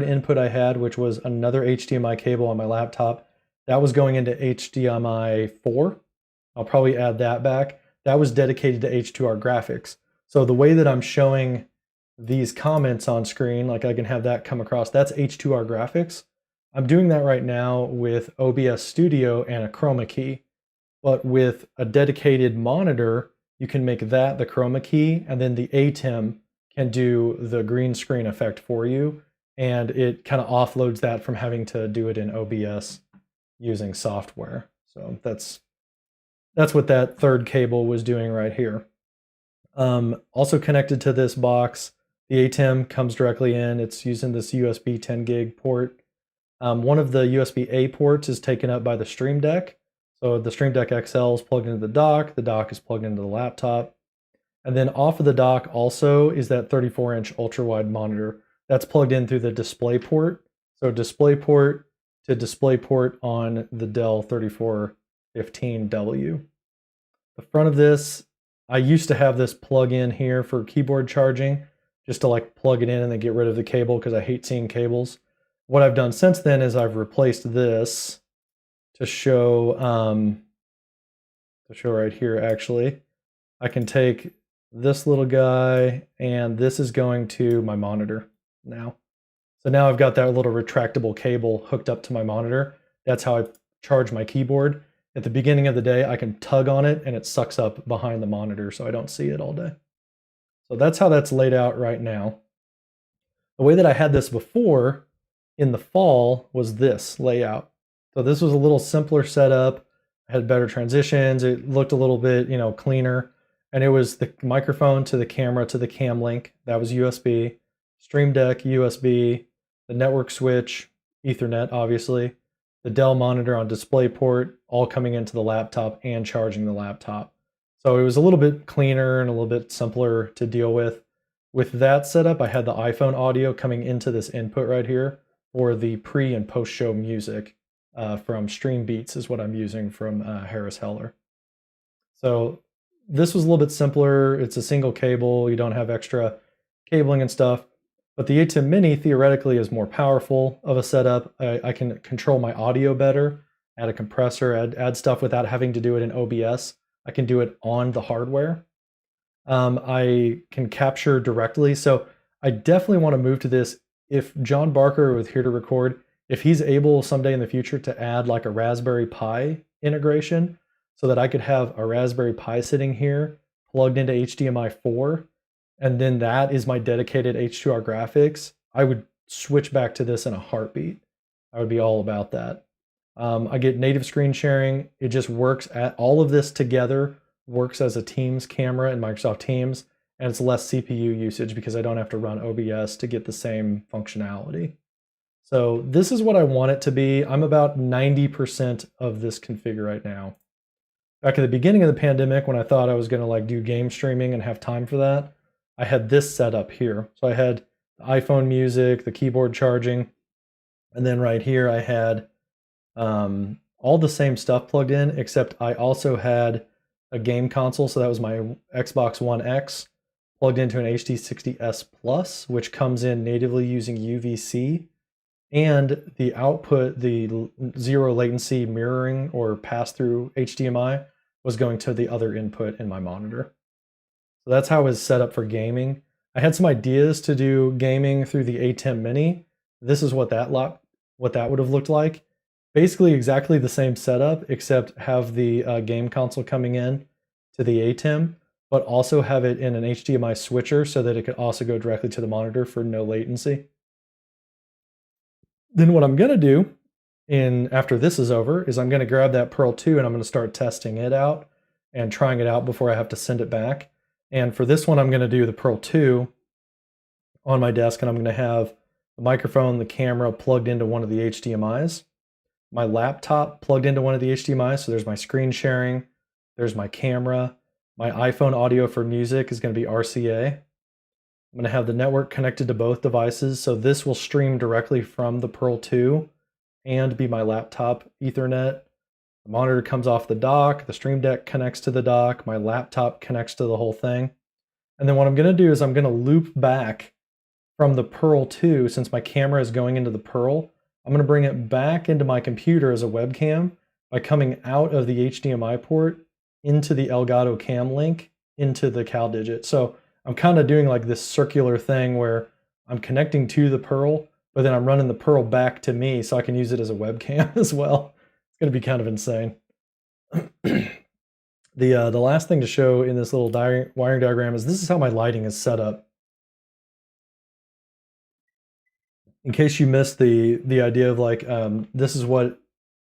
input I had, which was another HDMI cable on my laptop, that was going into HDMI 4. I'll probably add that back. That was dedicated to H2R graphics. So the way that I'm showing these comments on screen, like I can have that come across, that's H2R graphics. I'm doing that right now with OBS Studio and a chroma key, but with a dedicated monitor, you can make that the chroma key, and then the ATEM can do the green screen effect for you, and it kind of offloads that from having to do it in OBS using software. So that's what that third cable was doing right here. Also connected to this box, the ATEM comes directly in. It's using this USB 10 gig port. One of the USB-A ports is taken up by the Stream Deck. So the Stream Deck XL is plugged into the dock is plugged into the laptop. And then off of the dock also is that 34-inch ultra-wide monitor. That's plugged in through the display port. So display port to display port on the Dell 3415W. The front of this, I used to have this plug in here for keyboard charging, just to like plug it in and then get rid of the cable because I hate seeing cables. What I've done since then is I've replaced this to show right here actually. I can take this little guy and this is going to my monitor now. So now I've got that little retractable cable hooked up to my monitor. That's how I charge my keyboard. At the beginning of the day, I can tug on it and it sucks up behind the monitor so I don't see it all day. So that's how that's laid out right now. The way that I had this before in the fall was this layout. So this was a little simpler setup. I had better transitions. It looked a little bit, cleaner. And it was the microphone to the camera to the cam link. That was USB. Stream Deck, USB. The network switch, Ethernet, obviously. The Dell monitor on DisplayPort, all coming into the laptop and charging the laptop. So it was a little bit cleaner and a little bit simpler to deal with. With that setup, I had the iPhone audio coming into this input right here for the pre and post show music from Stream Beats is what I'm using from Harris Heller. So this was a little bit simpler. It's a single cable. You don't have extra cabling and stuff. But the ATEM Mini theoretically is more powerful of a setup. I can control my audio better add a compressor, add stuff without having to do it in OBS. I can do it on the hardware. I can capture directly. So I definitely want to move to this. If John Barker with Here to Record, if he's able someday in the future to add like a Raspberry Pi integration so that I could have a Raspberry Pi sitting here plugged into HDMI 4, and then that is my dedicated H2R graphics, I would switch back to this in a heartbeat. I would be all about that. I get native screen sharing. It just works at all of this together works as a Teams camera in Microsoft Teams, and it's less CPU usage because I don't have to run OBS to get the same functionality. So this is what I want it to be. I'm about 90% of this config right now. Back at the beginning of the pandemic, when I thought I was going to like do game streaming and have time for that, I had this set up here. So I had the iPhone music, the keyboard charging, and then right here I had all the same stuff plugged in, except I also had a game console. So that was my Xbox One X plugged into an HD60S Plus, which comes in natively using UVC. And the output, the zero latency mirroring or pass-through HDMI was going to the other input in my monitor. So that's how it was set up for gaming. I had some ideas to do gaming through the ATEM Mini. This is what that would have looked like. Basically exactly the same setup, except have the game console coming in to the ATEM, but also have it in an HDMI switcher so that it could also go directly to the monitor for no latency. Then what I'm going to do after this is over is I'm going to grab that Pearl 2 and I'm going to start testing it out and trying it out before I have to send it back. And for this one, I'm going to do the Pearl 2 on my desk, and I'm going to have the microphone, the camera plugged into one of the HDMIs, my laptop plugged into one of the HDMIs. So there's my screen sharing, there's my camera, my iPhone audio for music is going to be RCA. I'm going to have the network connected to both devices, so this will stream directly from the Pearl 2 and be my laptop Ethernet. The monitor comes off the dock, the Stream Deck connects to the dock, my laptop connects to the whole thing. And then what I'm going to do is I'm going to loop back from the Pearl 2, since my camera is going into the Pearl, I'm going to bring it back into my computer as a webcam by coming out of the HDMI port into the Elgato Cam link into the CalDigit. So I'm kind of doing like this circular thing where I'm connecting to the Pearl, but then I'm running the Pearl back to me so I can use it as a webcam as well. It's going to be kind of insane. The last thing to show in this little wiring diagram is this is how my lighting is set up. In case you missed the idea of like, this is what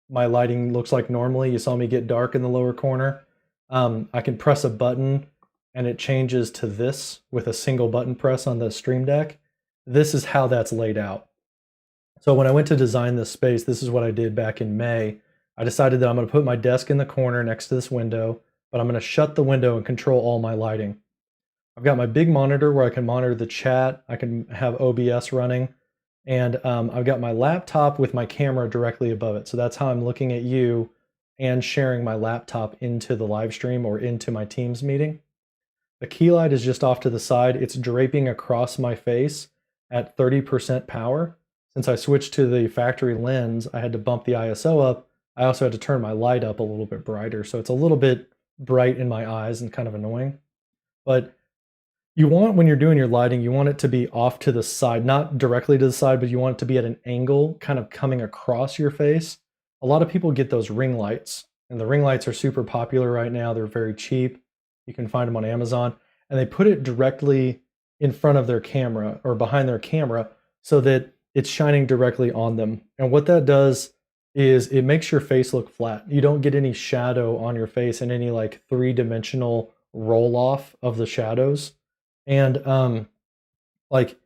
my lighting looks like normally. You saw me get dark in the lower corner. I can press a button and it changes to this with a single button press on the Stream Deck. This is how that's laid out. So when I went to design this space, this is what I did back in May. I decided that I'm going to put my desk in the corner next to this window, but I'm going to shut the window and control all my lighting. I've got my big monitor where I can monitor the chat. I can have OBS running. And I've got my laptop with my camera directly above it. So that's how I'm looking at you and sharing my laptop into the live stream or into my Teams meeting. The key light is just off to the side. It's draping across my face at 30% power. Since I switched to the factory lens, I had to bump the ISO up. I also had to turn my light up a little bit brighter. So it's a little bit bright in my eyes and kind of annoying. But you want, when you're doing your lighting, you want it to be off to the side, not directly to the side, but you want it to be at an angle kind of coming across your face. A lot of people get those ring lights, and the ring lights are super popular right now. They're very cheap. You can find them on Amazon, and they put it directly in front of their camera or behind their camera so that it's shining directly on them. And what that does is it makes your face look flat. You don't get any shadow on your face and any like three-dimensional roll off of the shadows. And like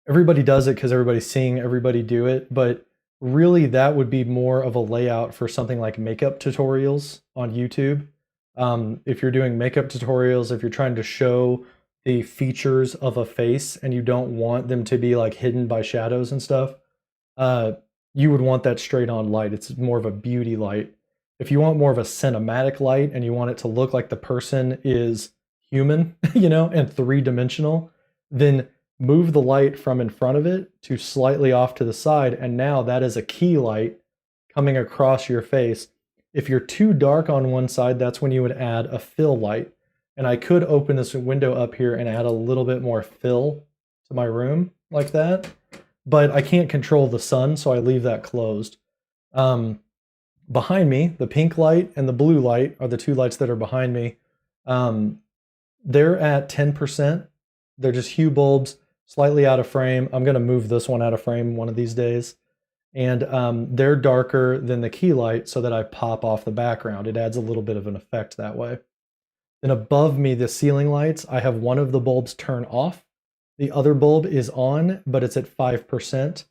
everybody does it because everybody's seeing everybody do it, but really that would be more of a layout for something like makeup tutorials on YouTube. If you're doing makeup tutorials, if you're trying to show the features of a face and you don't want them to be like hidden by shadows and stuff, you would want that straight on light. It's more of a beauty light. If you want more of a cinematic light and you want it to look like the person is human, you know, and three-dimensional, then move the light from in front of it to slightly off to the side, and now that is a key light coming across your face. If you're too dark on one side, that's when you would add a fill light. And I could open this window up here and add a little bit more fill to my room like that, but I can't control the sun, so I leave that closed. Behind me, the pink light and the blue light are the two lights that are behind me. They're at 10%. They're just hue bulbs, slightly out of frame. I'm going to move this one out of frame one of these days. And they're darker than the key light so that I pop off the background. It adds a little bit of an effect that way. Then above me, the ceiling lights, I have one of the bulbs turn off. The other bulb is on, but it's at 5%.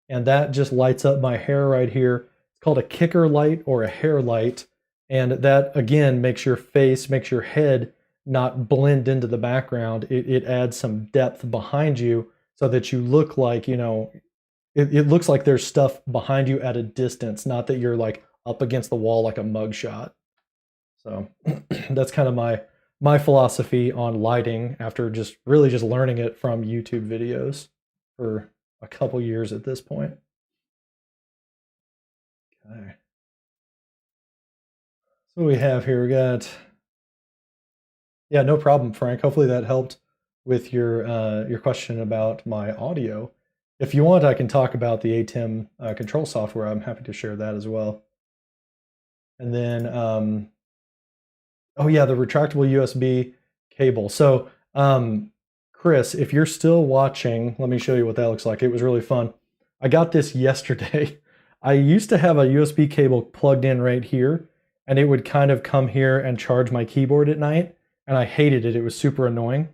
And that just lights up my hair right here. It's called a kicker light or a hair light. And that, again, makes your face, makes your head not blend into the background. It adds some depth behind you so that you look like, you know, it looks like there's stuff behind you at a distance, not that you're like up against the wall like a mugshot. So that's kind of my philosophy on lighting after just really just learning it from YouTube videos for a couple years at this point. Okay. So we have here, we got, yeah, no problem, Frank. Hopefully that helped with your question about my audio. If you want, I can talk about the ATEM control software. I'm happy to share that as well. And then, oh yeah, the retractable USB cable. So, Chris, if you're still watching, let me show you what that looks like. It was really fun. I got this yesterday. I used to have a USB cable plugged in right here, and it would kind of come here and charge my keyboard at night, and I hated it. It was super annoying.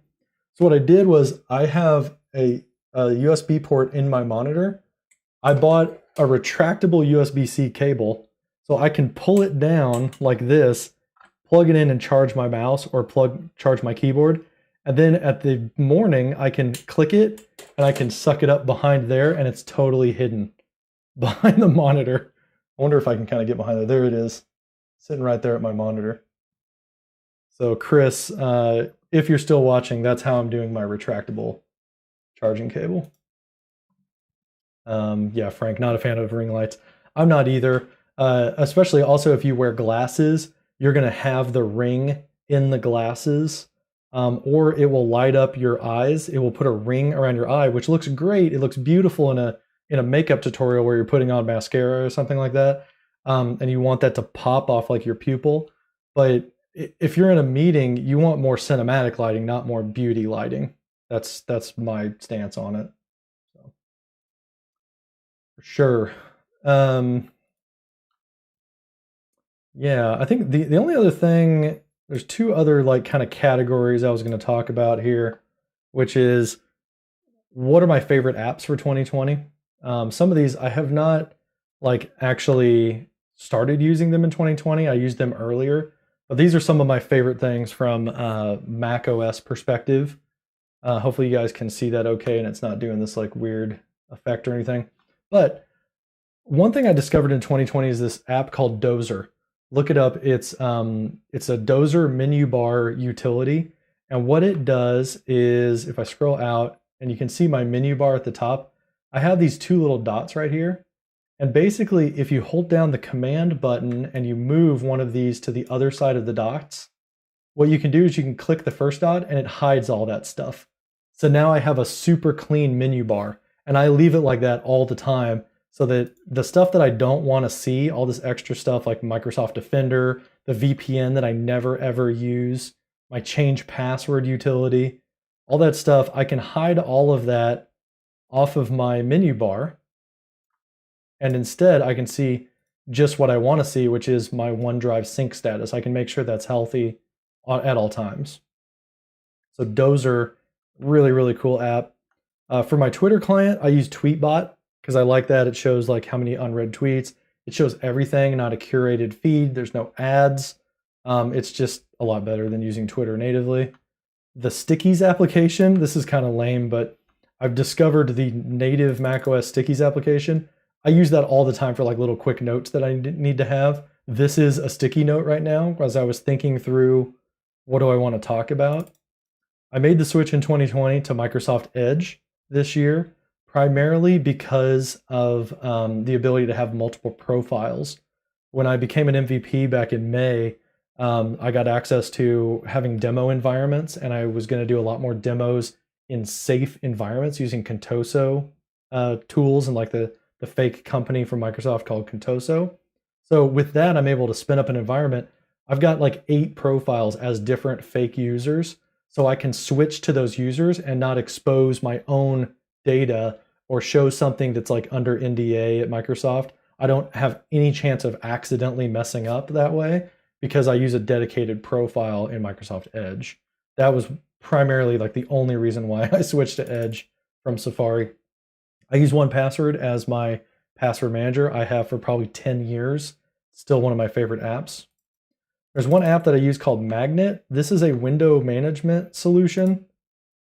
So what I did was I have a USB port in my monitor. I bought a retractable USB-C cable, so I can pull it down like this, plug it in and charge my mouse or charge my keyboard. And then at the morning, I can click it and I can suck it up behind there, and it's totally hidden behind the monitor. I wonder if I can kind of get behind there. There it is, sitting right there at my monitor. So Chris, if you're still watching, that's how I'm doing my retractable charging cable. Yeah, Frank, not a fan of ring lights. I'm not either. Especially also if you wear glasses, you're going to have the ring in the glasses, or it will light up your eyes. It will put a ring around your eye, which looks great. It looks beautiful in a makeup tutorial where you're putting on mascara or something like that, and you want that to pop off like your pupil. But if you're in a meeting, you want more cinematic lighting, not more beauty lighting. That's my stance on it. So, for sure. Yeah, I think the only other thing, there's two other like kind of categories I was going to talk about here, which is what are my favorite apps for 2020? Some of these I have not like actually started using them in 2020. I used them earlier, but these are some of my favorite things from Mac OS perspective. Hopefully you guys can see that okay, and it's not doing this like weird effect or anything. But one thing I discovered in 2020 is this app called Dozer. Look it up. It's a Dozer menu bar utility. And what it does is, if I scroll out and you can see my menu bar at the top, I have these two little dots right here. And basically, if you hold down the command button and you move one of these to the other side of the dots, what you can do is you can click the first dot and it hides all that stuff. So now I have a super clean menu bar, and I leave it like that all the time, so that the stuff that I don't want to see, all this extra stuff like Microsoft Defender, the VPN that I never ever use, my change password utility, all that stuff, I can hide all of that off of my menu bar. And instead I can see just what I want to see, which is my OneDrive sync status. I can make sure that's healthy at all times. So Dozer, really, really cool app. For my Twitter client, I use Tweetbot, because I like that. It shows like how many unread tweets. It shows everything, not a curated feed. There's no ads. It's just a lot better than using Twitter natively. The Stickies application, this is kind of lame, but I've discovered the native macOS Stickies application. I use that all the time for like little quick notes that I need to have. This is a sticky note right now as I was thinking through what do I want to talk about. I made the switch in 2020 to Microsoft Edge this year. primarily because of the ability to have multiple profiles. When I became an MVP back in May, I got access to having demo environments, and I was going to do a lot more demos in safe environments using Contoso tools and like the fake company from Microsoft called Contoso. So with that, I'm able to spin up an environment. I've got like 8 profiles as different fake users, so I can switch to those users and not expose my own data or show something that's like under NDA at Microsoft. I don't have any chance of accidentally messing up that way because I use a dedicated profile in Microsoft Edge. That was primarily like the only reason why I switched to Edge from Safari. I use 1Password as my password manager. I have for probably 10 years. Still one of my favorite apps. There's one app that I use called Magnet. This is a window management solution.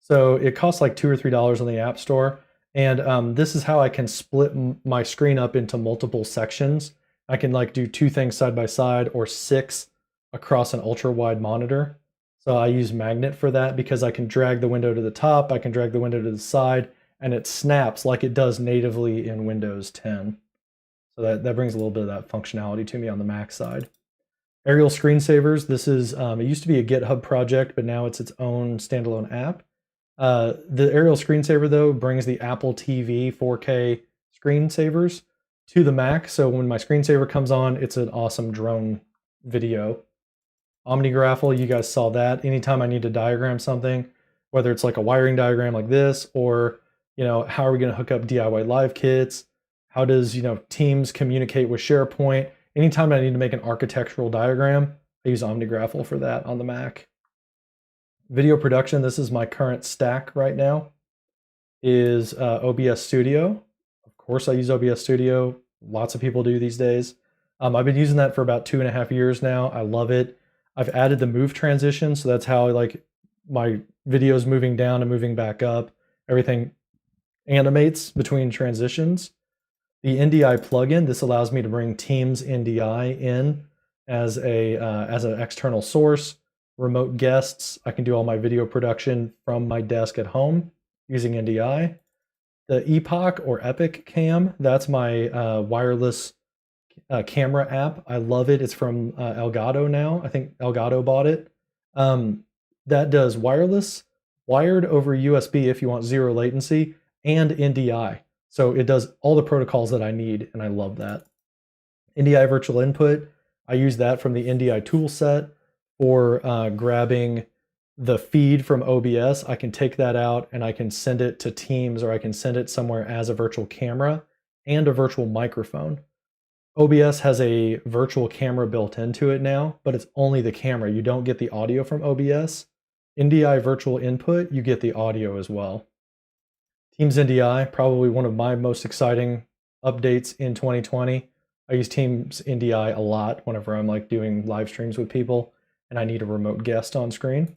So it costs like $2 or $3 on the App Store. And this is how I can split my screen up into multiple sections. I can like do 2 things side by side or 6 across an ultra wide monitor. So I use Magnet for that because I can drag the window to the top, I can drag the window to the side, and it snaps like it does natively in Windows 10. So that brings a little bit of that functionality to me on the Mac side. Aerial screensavers. This is, it used to be a GitHub project, but now it's its own standalone app. The aerial screensaver though brings the Apple TV 4K screensavers to the Mac. So when my screensaver comes on, it's an awesome drone video. OmniGraffle, you guys saw that. Anytime I need to diagram something, whether it's like a wiring diagram like this, or how are we going to hook up DIY live kits? How does Teams communicate with SharePoint? Anytime I need to make an architectural diagram, I use OmniGraffle for that on the Mac. Video production, this is my current stack right now, is OBS Studio. Of course I use OBS Studio. Lots of people do these days. I've been using that for about 2.5 years now. I love it. I've added the move transition, so that's how like my videos moving down and moving back up. Everything animates between transitions. The NDI plugin, this allows me to bring Teams NDI in as an external source. Remote guests, I can do all my video production from my desk at home using NDI. The Epoch or Epic Cam, that's my wireless camera app. I love it. It's from Elgato now. I think Elgato bought it. That does wireless, wired over USB if you want 0 latency, and NDI. So it does all the protocols that I need, and I love that. NDI virtual input, I use that from the NDI tool set for grabbing the feed from OBS. I can take that out and I can send it to Teams, or I can send it somewhere as a virtual camera and a virtual microphone. OBS has a virtual camera built into it now, but it's only the camera. You don't get the audio from OBS. NDI virtual input, you get the audio as well. Teams NDI, probably one of my most exciting updates in 2020. I use Teams NDI a lot whenever I'm like doing live streams with people and I need a remote guest on screen.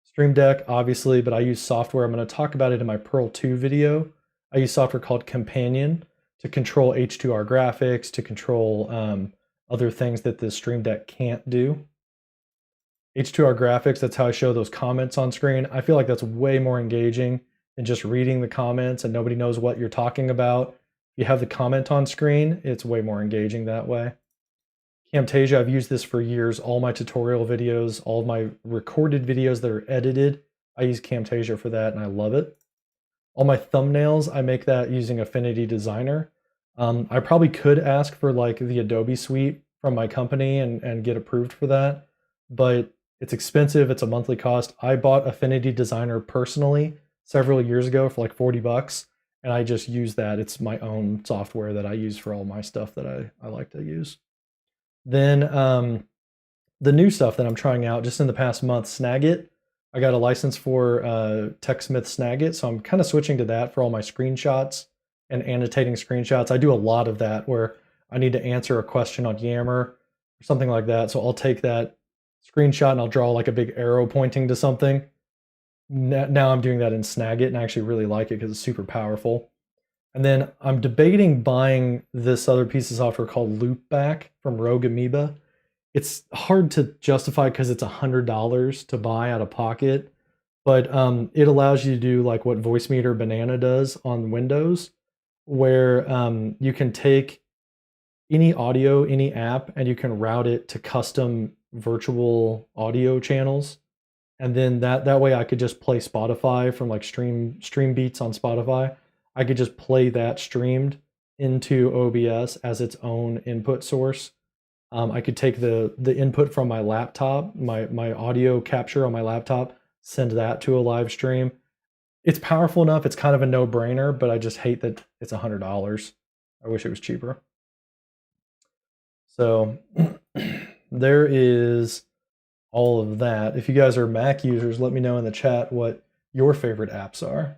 Stream Deck, obviously, but I use software. I'm going to talk about it in my Pearl 2 video. I use software called Companion to control H2R graphics, to control other things that the Stream Deck can't do. H2R graphics, that's how I show those comments on screen. I feel like that's way more engaging than just reading the comments and nobody knows what you're talking about. If you have the comment on screen, it's way more engaging that way. Camtasia, I've used this for years. All my tutorial videos, all my recorded videos that are edited, I use Camtasia for that and I love it. All my thumbnails, I make that using Affinity Designer. I probably could ask for like the Adobe suite from my company and get approved for that, but it's expensive. It's a monthly cost. I bought Affinity Designer personally several years ago for like 40 bucks, and I just use that. It's my own software that I use for all my stuff that I like to use. Then the new stuff that I'm trying out just in the past month, Snagit. I got a license for TechSmith Snagit, so I'm kind of switching to that for all my screenshots and annotating screenshots. I do a lot of that where I need to answer a question on Yammer or something like that. So I'll take that screenshot and I'll draw like a big arrow pointing to something. Now I'm doing that in Snagit and I actually really like it because it's super powerful. And then I'm debating buying this other piece of software called Loopback from Rogue Amoeba. It's hard to justify because it's $100 to buy out of pocket, but it allows you to do like what Voicemeeter Banana does on Windows, where you can take any audio, any app, and you can route it to custom virtual audio channels. And then that way I could just play Spotify from like stream beats on Spotify. I could just play that streamed into OBS as its own input source. I could take the input from my laptop, my audio capture on my laptop, send that to a live stream. It's powerful enough. It's kind of a no-brainer, but I just hate that it's $100. I wish it was cheaper. So there is all of that. If you guys are Mac users, let me know in the chat what your favorite apps are.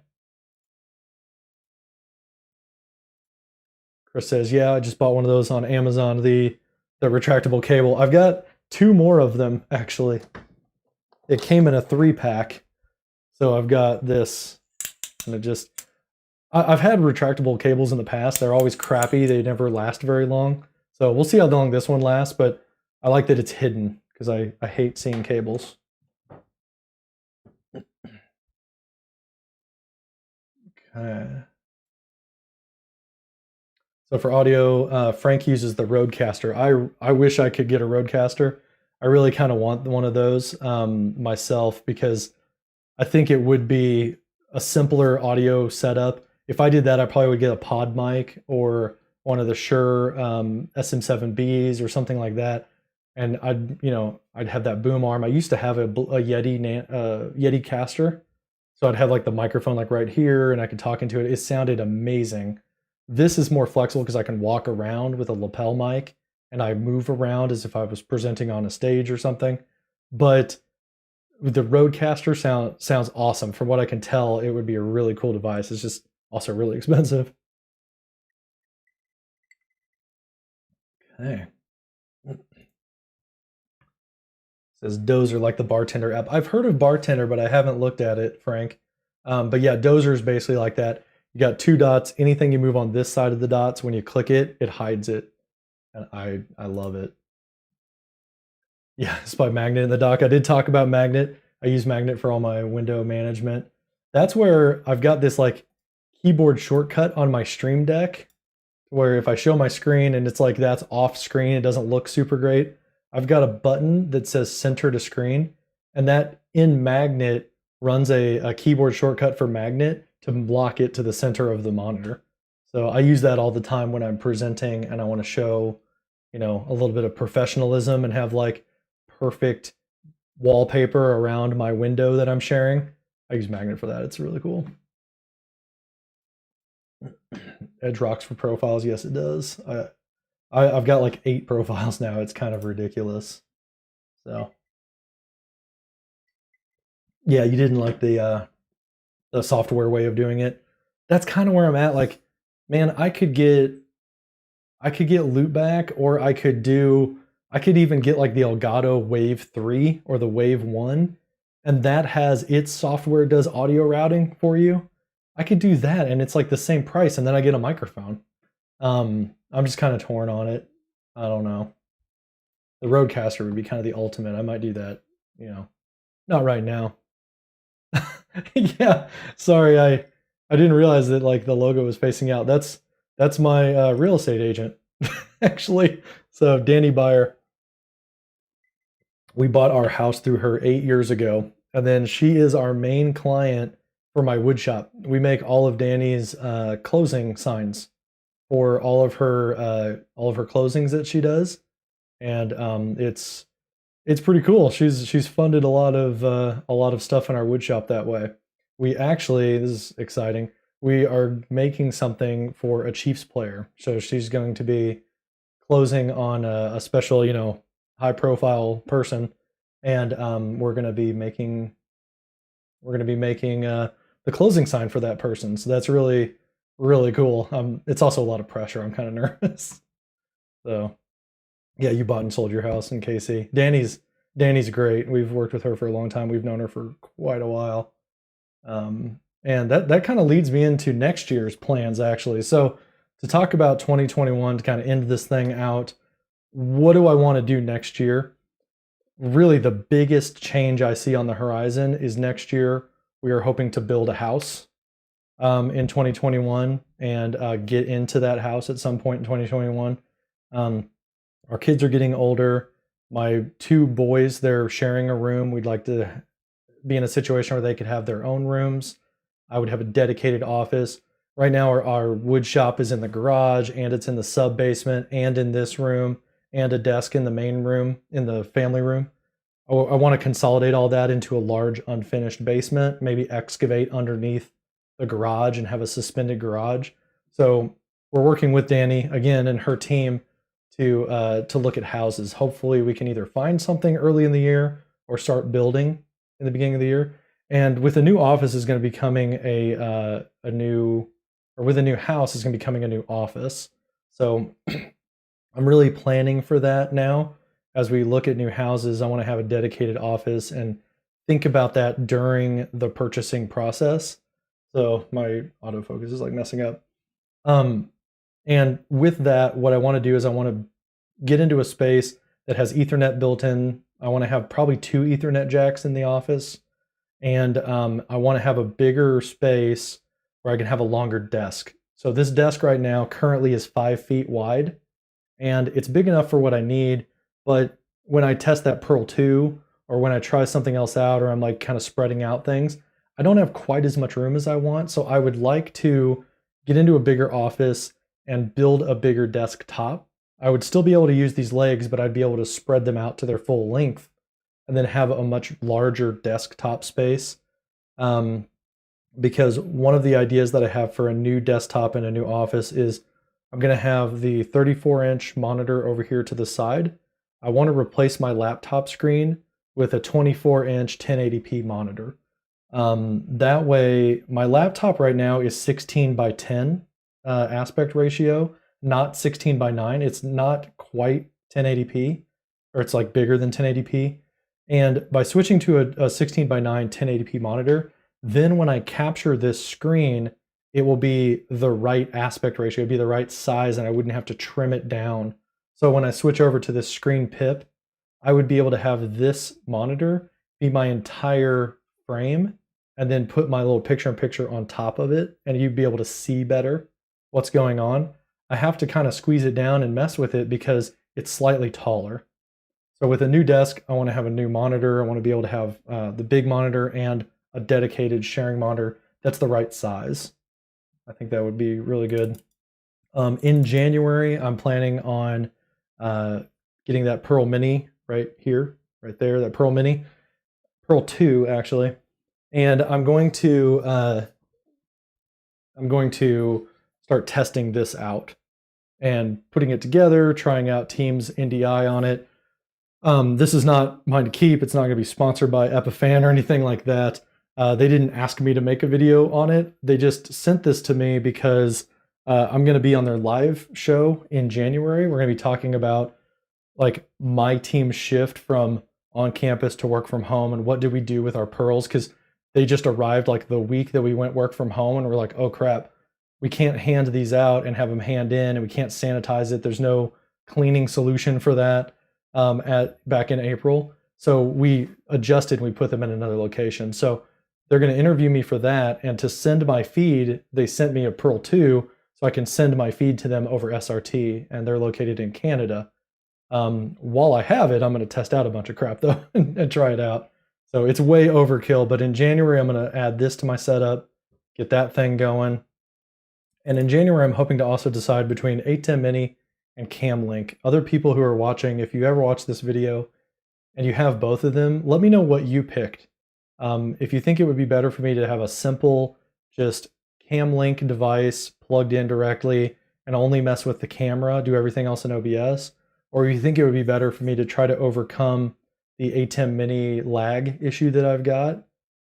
Chris says, yeah, I just bought one of those on Amazon, the retractable cable. I've got 2 more of them, actually. It came in a 3-pack. So I've got this, and it just, I've had retractable cables in the past. They're always crappy. They never last very long. So we'll see how long this one lasts, but I like that it's hidden because I hate seeing cables. Okay. So for audio, Frank uses the Rodecaster. I wish I could get a Rodecaster. I really kind of want one of those myself, because I think it would be a simpler audio setup. If I did that, I probably would get a pod mic or one of the Shure SM7Bs or something like that, and I'd have that boom arm. I used to have a Yeti caster, so I'd have like the microphone like right here, and I could talk into it. It sounded amazing. This is more flexible because I can walk around with a lapel mic, and I move around as if I was presenting on a stage or something. But the Rodecaster sounds awesome. From what I can tell, it would be a really cool device. It's just also really expensive. Okay. Says Dozer like the Bartender app. I've heard of Bartender, but I haven't looked at it, Frank. But yeah, Dozer is basically like that. You got 2 dots. Anything you move on this side of the dots, when you click it, it hides it. And I love it. Yeah, it's by Magnet in the dock. I did talk about Magnet. I use Magnet for all my window management. That's where I've got this like keyboard shortcut on my Stream Deck, where if I show my screen and it's like that's off screen, it doesn't look super great. I've got a button that says center to screen, and that in Magnet runs a keyboard shortcut for Magnet to lock it to the center of the monitor. So I use that all the time when I'm presenting and I want to show, a little bit of professionalism and have like perfect wallpaper around my window that I'm sharing. I use Magnet for that. It's really cool. Edge rocks for profiles. Yes, it does. I've got like 8 profiles now. It's kind of ridiculous. So yeah, you didn't like the software way of doing it. That's kind of where I'm at. Like, man, I could get loopback, or I could even get like the Elgato Wave 3 or the Wave 1, and that has its software does audio routing for you. I could do that, and it's like the same price, and then I get a microphone. I'm just kind of torn on it. I don't know. The Rodecaster would be kind of the ultimate. I might do that, not right now. Yeah, sorry, I didn't realize that like the logo was facing out. That's my real estate agent, actually. So Danny Byer, we bought our house through her 8 years ago, and then she is our main client for my wood shop. We make all of Danny's closing signs for all of her closings that she does, and it's pretty cool. She's funded a lot of stuff in our wood shop that way. We actually, this is exciting. We are making something for a Chiefs player, so she's going to be closing on a special, high profile person, and we're going to be making the closing sign for that person. So that's really really cool. It's also a lot of pressure. I'm kind of nervous. So yeah, you bought and sold your house in KC. Danny's great. We've worked with her for a long time. We've known her for quite a while. And that kind of leads me into next year's plans, actually. So to talk about 2021, to kind of end this thing out, what do I want to do next year? Really, the biggest change I see on the horizon is next year we are hoping to build a house in 2021 and get into that house at some point in 2021. Um, our kids are getting older. My two boys, they're sharing a room. We'd like to be in a situation where they could have their own rooms. I would have a dedicated office. Right now, our wood shop is in the garage, and it's in the sub basement, and in this room, and a desk in the main room, in the family room. I want to consolidate all that into a large unfinished basement, maybe excavate underneath the garage and have a suspended garage. So we're working with Danny again and her team to look at houses. Hopefully, we can either find something early in the year or start building in the beginning of the year. And with a new office is going to be coming a new, or with a new house is going to be coming a new office. So I'm really planning for that now. As we look at new houses, I want to have a dedicated office and think about that during the purchasing process. So my autofocus is like messing up. Um, and with that, what I want to do is I want to get into a space that has Ethernet built in. I want to have probably 2 Ethernet jacks in the office. And I want to have a bigger space where I can have a longer desk. So this desk right now currently is 5 feet wide, and it's big enough for what I need. But when I test that Pearl 2, or when I try something else out, or I'm like kind of spreading out things, I don't have quite as much room as I want. So I would like to get into a bigger office and build a bigger desktop. I would still be able to use these legs, but I'd be able to spread them out to their full length and then have a much larger desktop space. Um, because one of the ideas that I have for a new desktop and a new office is I'm going to have the 34-inch monitor over here to the side. I want to replace my laptop screen with a 24-inch 1080p monitor. That way, my laptop right now is 16 by 10 aspect ratio, not 16 by 9. It's not quite 1080p, or it's like bigger than 1080p. And by switching to a 16 by 9 1080p monitor, then when I capture this screen, it will be the right aspect ratio, it'd be the right size, and I wouldn't have to trim it down. So when I switch over to this screen pip, I would be able to have this monitor be my entire frame and then put my little picture-in-picture on top of it, and you'd be able to see better what's going on. I have to kind of squeeze it down and mess with it because it's slightly taller. So with a new desk, I want to have a new monitor. I want to be able to have the big monitor and a dedicated sharing monitor that's the right size. I think that would be really good. In January, I'm planning on getting that Pearl Mini right here, right there, that Pearl Mini, Pearl 2 actually, and I'm going to start testing this out and putting it together, trying out Teams NDI on it. This is not mine to keep. It's not going to be sponsored by Epiphan or anything like that. They didn't ask me to make a video on it. They just sent this to me because I'm going to be on their live show in January. We're going to be talking about like my team's shift from on campus to work from home and what did we do with our pearls, because they just arrived like the week that we went work from home, and we're like, oh crap, we can't hand these out and have them hand in, and we can't sanitize it. There's no cleaning solution for that back in April. So we adjusted and we put them in another location. So they're going to interview me for that, and to send my feed, they sent me a Pearl 2 so I can send my feed to them over SRT, and they're located in Canada. While I have it, I'm going to test out a bunch of crap though and try it out. So it's way overkill, but in January, I'm going to add this to my setup, get that thing going. And in January, I'm hoping to also decide between 810 Mini and Cam Link. Other people who are watching, if you ever watch this video and you have both of them, let me know what you picked. If you think it would be better for me to have a simple, just Cam Link device plugged in directly and only mess with the camera, do everything else in OBS, or you think it would be better for me to try to overcome the A10 Mini lag issue that I've got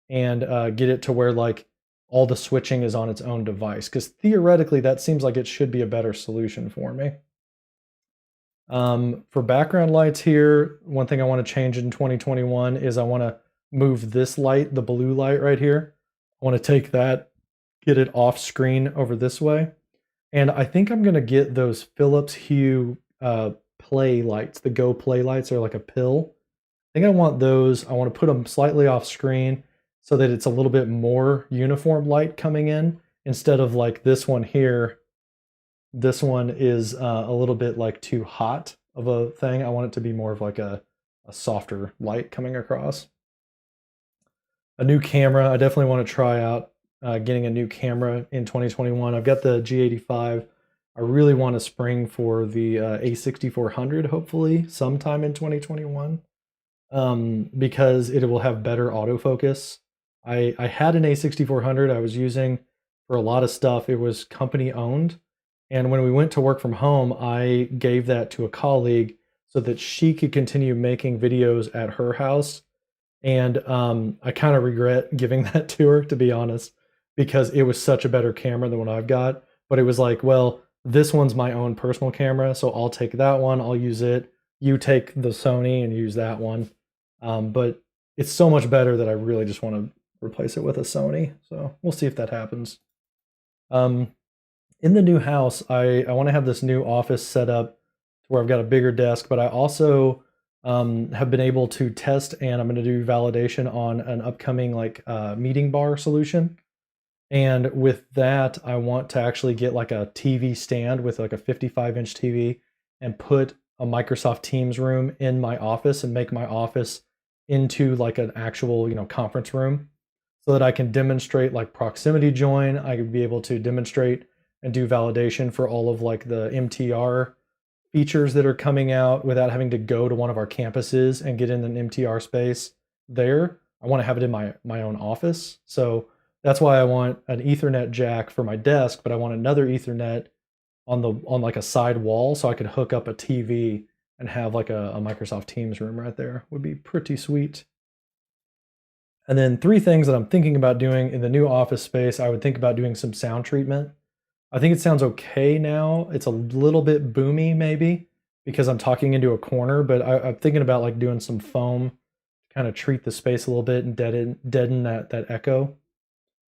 and get it to where like all the switching is on its own device, because theoretically that seems like it should be a better solution for me. For background lights here, one thing I want to change in 2021 is I want to move this light, the blue light right here. I want to take that, get it off screen over this way. And I think I'm going to get those Philips Hue play lights. The Go play lights are like a pill. I think I want those. I want to put them slightly off screen so that it's a little bit more uniform light coming in instead of like this one here. This one is a little bit like too hot of a thing. I want it to be more of like a softer light coming across. A new camera. I definitely want to try out getting a new camera in 2021. I've got the G85. I really want to spring for the A6400 hopefully sometime in 2021 because it will have better autofocus. I had an A6400 I was using for a lot of stuff. It was company owned. And when we went to work from home, I gave that to a colleague so that she could continue making videos at her house. And I kind of regret giving that to her, to be honest, because it was such a better camera than what I've got. But it was like, well, this one's my own personal camera, so I'll take that one, I'll use it. You take the Sony and use that one. But it's so much better that I really just want to replace it with a Sony. So we'll see if that happens. Um, in the new house, I want to have this new office set up where I've got a bigger desk, but I also have been able to test and I'm going to do validation on an upcoming like meeting bar solution. And with that, I want to actually get like a TV stand with like a 55-inch TV and put a Microsoft Teams room in my office and make my office into like an actual, conference room so that I can demonstrate like proximity join. I could be able to demonstrate and do validation for all of like the MTR features that are coming out without having to go to one of our campuses and get in an MTR space there. I want to have it in my own office. So that's why I want an Ethernet jack for my desk, but I want another Ethernet on like a side wall so I could hook up a TV and have like a Microsoft Teams room right there. Would be pretty sweet. And then 3 things that I'm thinking about doing in the new office space. I would think about doing some sound treatment. I think it sounds okay now. It's a little bit boomy maybe because I'm talking into a corner, but I'm thinking about like doing some foam to kind of treat the space a little bit and deaden that echo.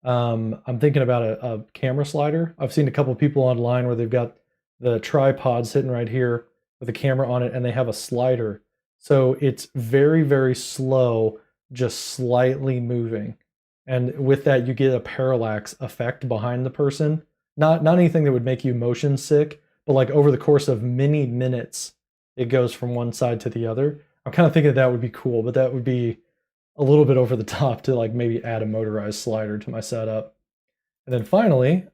I'm thinking about a camera slider. I've seen a couple people online where they've got the tripod sitting right here with a camera on it and they have a slider. So it's very, very slow, just slightly moving. And with that, you get a parallax effect behind the person. Not anything that would make you motion sick, but like over the course of many minutes, it goes from one side to the other. I'm kind of thinking that would be cool, but that would be a little bit over the top to like maybe add a motorized slider to my setup. And then finally,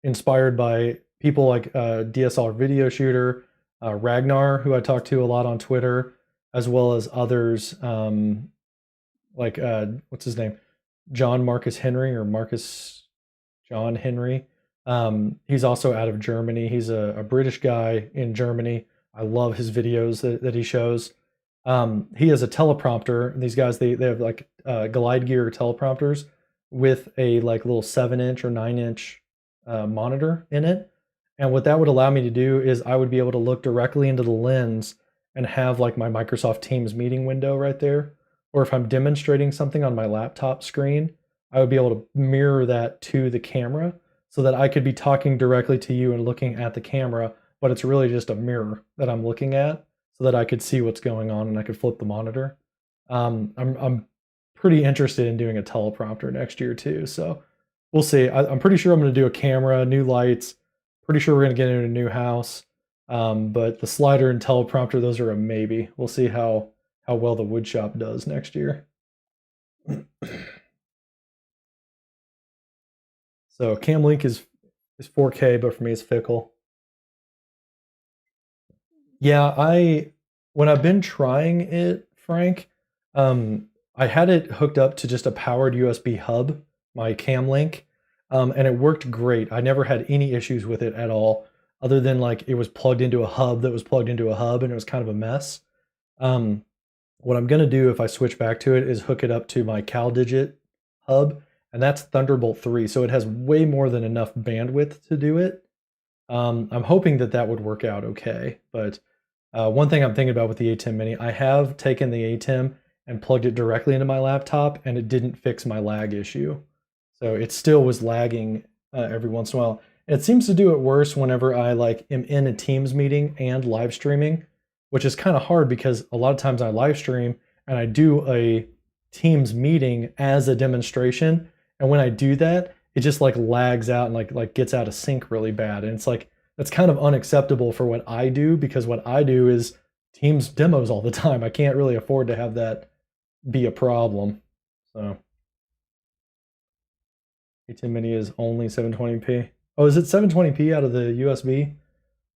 inspired by people like DSLR video shooter, Ragnar, who I talk to a lot on Twitter, as well as others like what's his name? John Marcus Henry or Marcus John Henry. He's also out of Germany. He's a British guy in Germany. I love his videos that he shows. He has a teleprompter. And these guys, they have like Glide Gear teleprompters with a like little 7-inch or 9-inch monitor in it. And what that would allow me to do is I would be able to look directly into the lens and have like my Microsoft Teams meeting window right there. Or if I'm demonstrating something on my laptop screen, I would be able to mirror that to the camera so that I could be talking directly to you and looking at the camera, but it's really just a mirror that I'm looking at so that I could see what's going on and I could flip the monitor. I'm pretty interested in doing a teleprompter next year too, so we'll see. I'm pretty sure I'm going to do a camera, new lights. Pretty sure we're going to get into a new house. But the slider and teleprompter, those are a maybe. We'll see how well the woodshop does next year. So Cam Link is 4K, but for me it's fickle. Yeah, when I've been trying it, Frank, I had it hooked up to just a powered USB hub, my Cam Link, and it worked great. I never had any issues with it at all, other than like it was plugged into a hub that was plugged into a hub, and it was kind of a mess. Um, what I'm gonna do if I switch back to it is hook it up to my CalDigit hub, and that's Thunderbolt 3, so it has way more than enough bandwidth to do it. I'm hoping that that would work out okay, but one thing I'm thinking about with the ATEM Mini, I have taken the ATEM and plugged it directly into my laptop, and it didn't fix my lag issue. So it still was lagging every once in a while. And it seems to do it worse whenever I like am in a Teams meeting and live streaming, which is kind of hard because a lot of times I live stream and I do a Teams meeting as a demonstration. And when I do that, it just like lags out and like gets out of sync really bad. And it's like that's kind of unacceptable for what I do, because what I do is Teams demos all the time. I can't really afford to have that be a problem. So ATEM Mini is only 720p. Oh, is it 720p out of the USB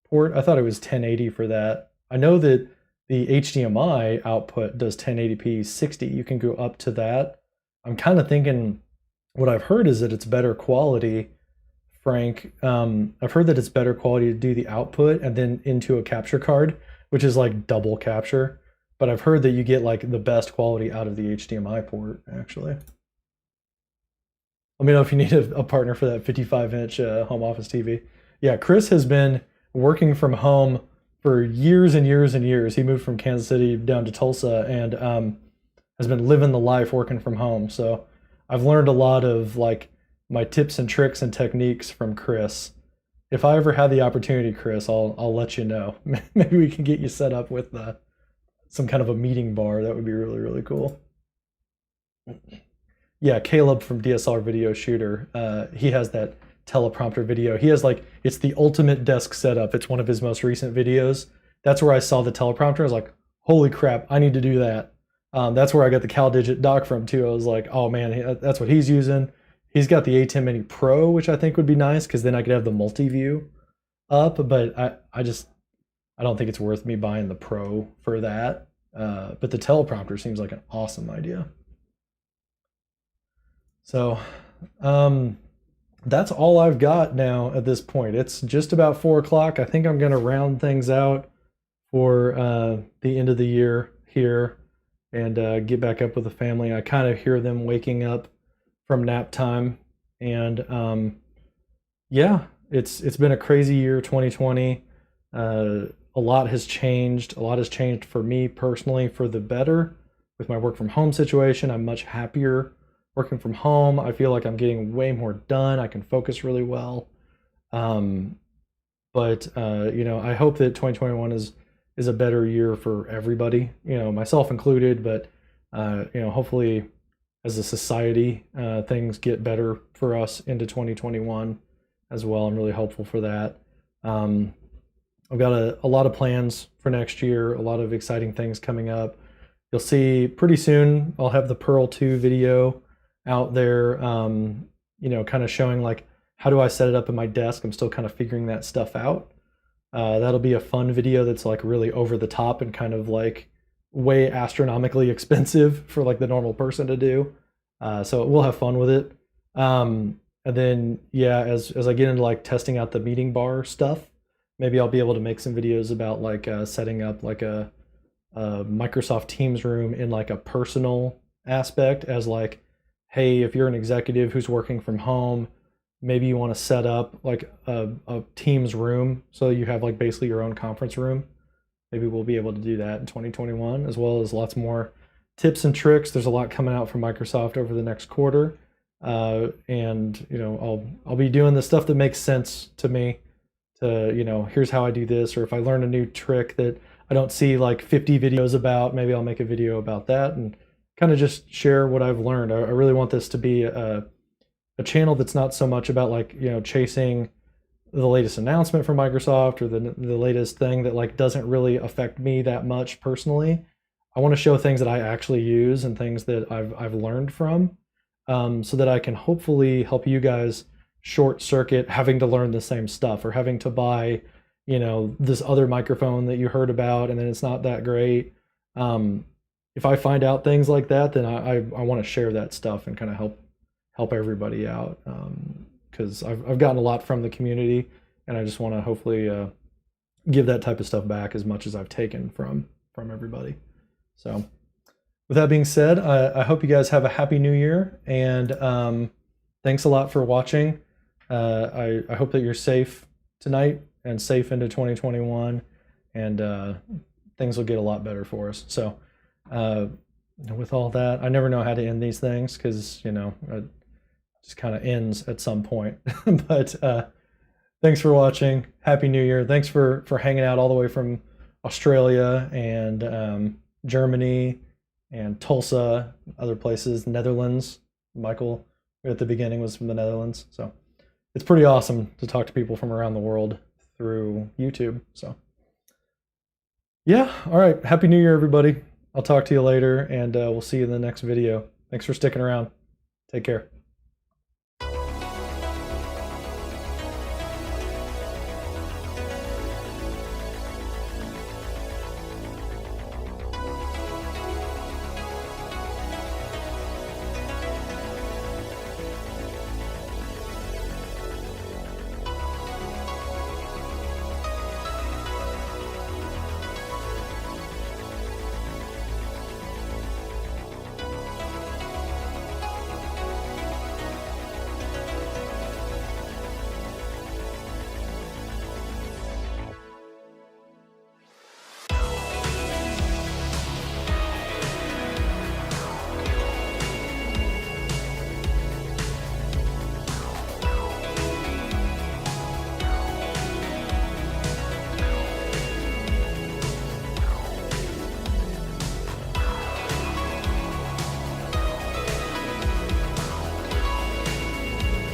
port? I thought it was 1080 for that. I know that the HDMI output does 1080p 60. You can go up to that. I'm kind of thinking what I've heard is that it's better quality, Frank. I've heard that it's better quality to do the output and then into a capture card, which is like double capture. But I've heard that you get like the best quality out of the HDMI port, actually. Let me know if you need a partner for that 55-inch home office TV. Yeah, Chris has been working from home for years and years and years. He moved from Kansas City down to Tulsa and has been living the life working from home. So I've learned a lot of like my tips and tricks and techniques from Chris. If I ever had the opportunity, Chris, I'll let you know. Maybe we can get you set up with some kind of a meeting bar. That would be really, really cool. Yeah, Caleb from DSLR Video Shooter. He has that teleprompter video. He has like, it's the ultimate desk setup. It's one of his most recent videos. That's where I saw the teleprompter. I was like, holy crap, I need to do that. That's where I got the CalDigit dock from too. I was like, oh man, that's what he's using. He's got the ATEM Mini Pro, which I think would be nice because then I could have the multi-view up, but I don't think it's worth me buying the Pro for that. But the teleprompter seems like an awesome idea. So that's all I've got now at this point. It's just about 4 o'clock. I think I'm going to round things out for the end of the year here and get back up with the family. I kind of hear them waking up from nap time. And yeah, it's been a crazy year, 2020. A lot has changed. A lot has changed for me personally for the better with my work from home situation. I'm much happier working from home. I feel like I'm getting way more done. I can focus really well. But I hope that 2021 is a better year for everybody, myself included, but hopefully as a society, things get better for us into 2021 as well. I'm really hopeful for that. I've got a lot of plans for next year, a lot of exciting things coming up. You'll see pretty soon, I'll have the Pearl 2 video out there, kind of showing like, how do I set it up in my desk? I'm still kind of figuring that stuff out. That'll be a fun video that's like really over the top and kind of like way astronomically expensive for like the normal person to do. So we'll have fun with it. And then, yeah, as I get into like testing out the meeting bar stuff, maybe I'll be able to make some videos about like setting up like a Microsoft Teams room in like a personal aspect as like, hey, if you're an executive who's working from home, maybe you want to set up like a Teams room so you have like basically your own conference room. Maybe we'll be able to do that in 2021, as well as lots more tips and tricks. There's a lot coming out from Microsoft over the next quarter. And I'll be doing the stuff that makes sense to me to, here's how I do this, or if I learn a new trick that I don't see like 50 videos about, maybe I'll make a video about that and kind of just share what I've learned. I really want this to be a channel that's not so much about like, chasing the latest announcement from Microsoft or the latest thing that like doesn't really affect me that much personally. I want to show things that I actually use and things that I've learned from, so that I can hopefully help you guys short circuit having to learn the same stuff or having to buy, this other microphone that you heard about and then it's not that great. If I find out things like that, then I want to share that stuff and kind of help everybody out, because I've gotten a lot from the community and I just want to hopefully give that type of stuff back as much as I've taken from everybody. So with that being said, I hope you guys have a happy new year, and thanks a lot for watching. I hope that you're safe tonight and safe into 2021, and things will get a lot better for us. So with all that, I never know how to end these things because, it just kind of ends at some point. But thanks for watching. Happy New Year. Thanks for hanging out all the way from Australia and Germany, and Tulsa, other places, Netherlands. Michael at the beginning was from the Netherlands. So it's pretty awesome to talk to people from around the world through YouTube. So yeah, all right. Happy New Year, everybody. I'll talk to you later, and we'll see you in the next video. Thanks for sticking around. Take care.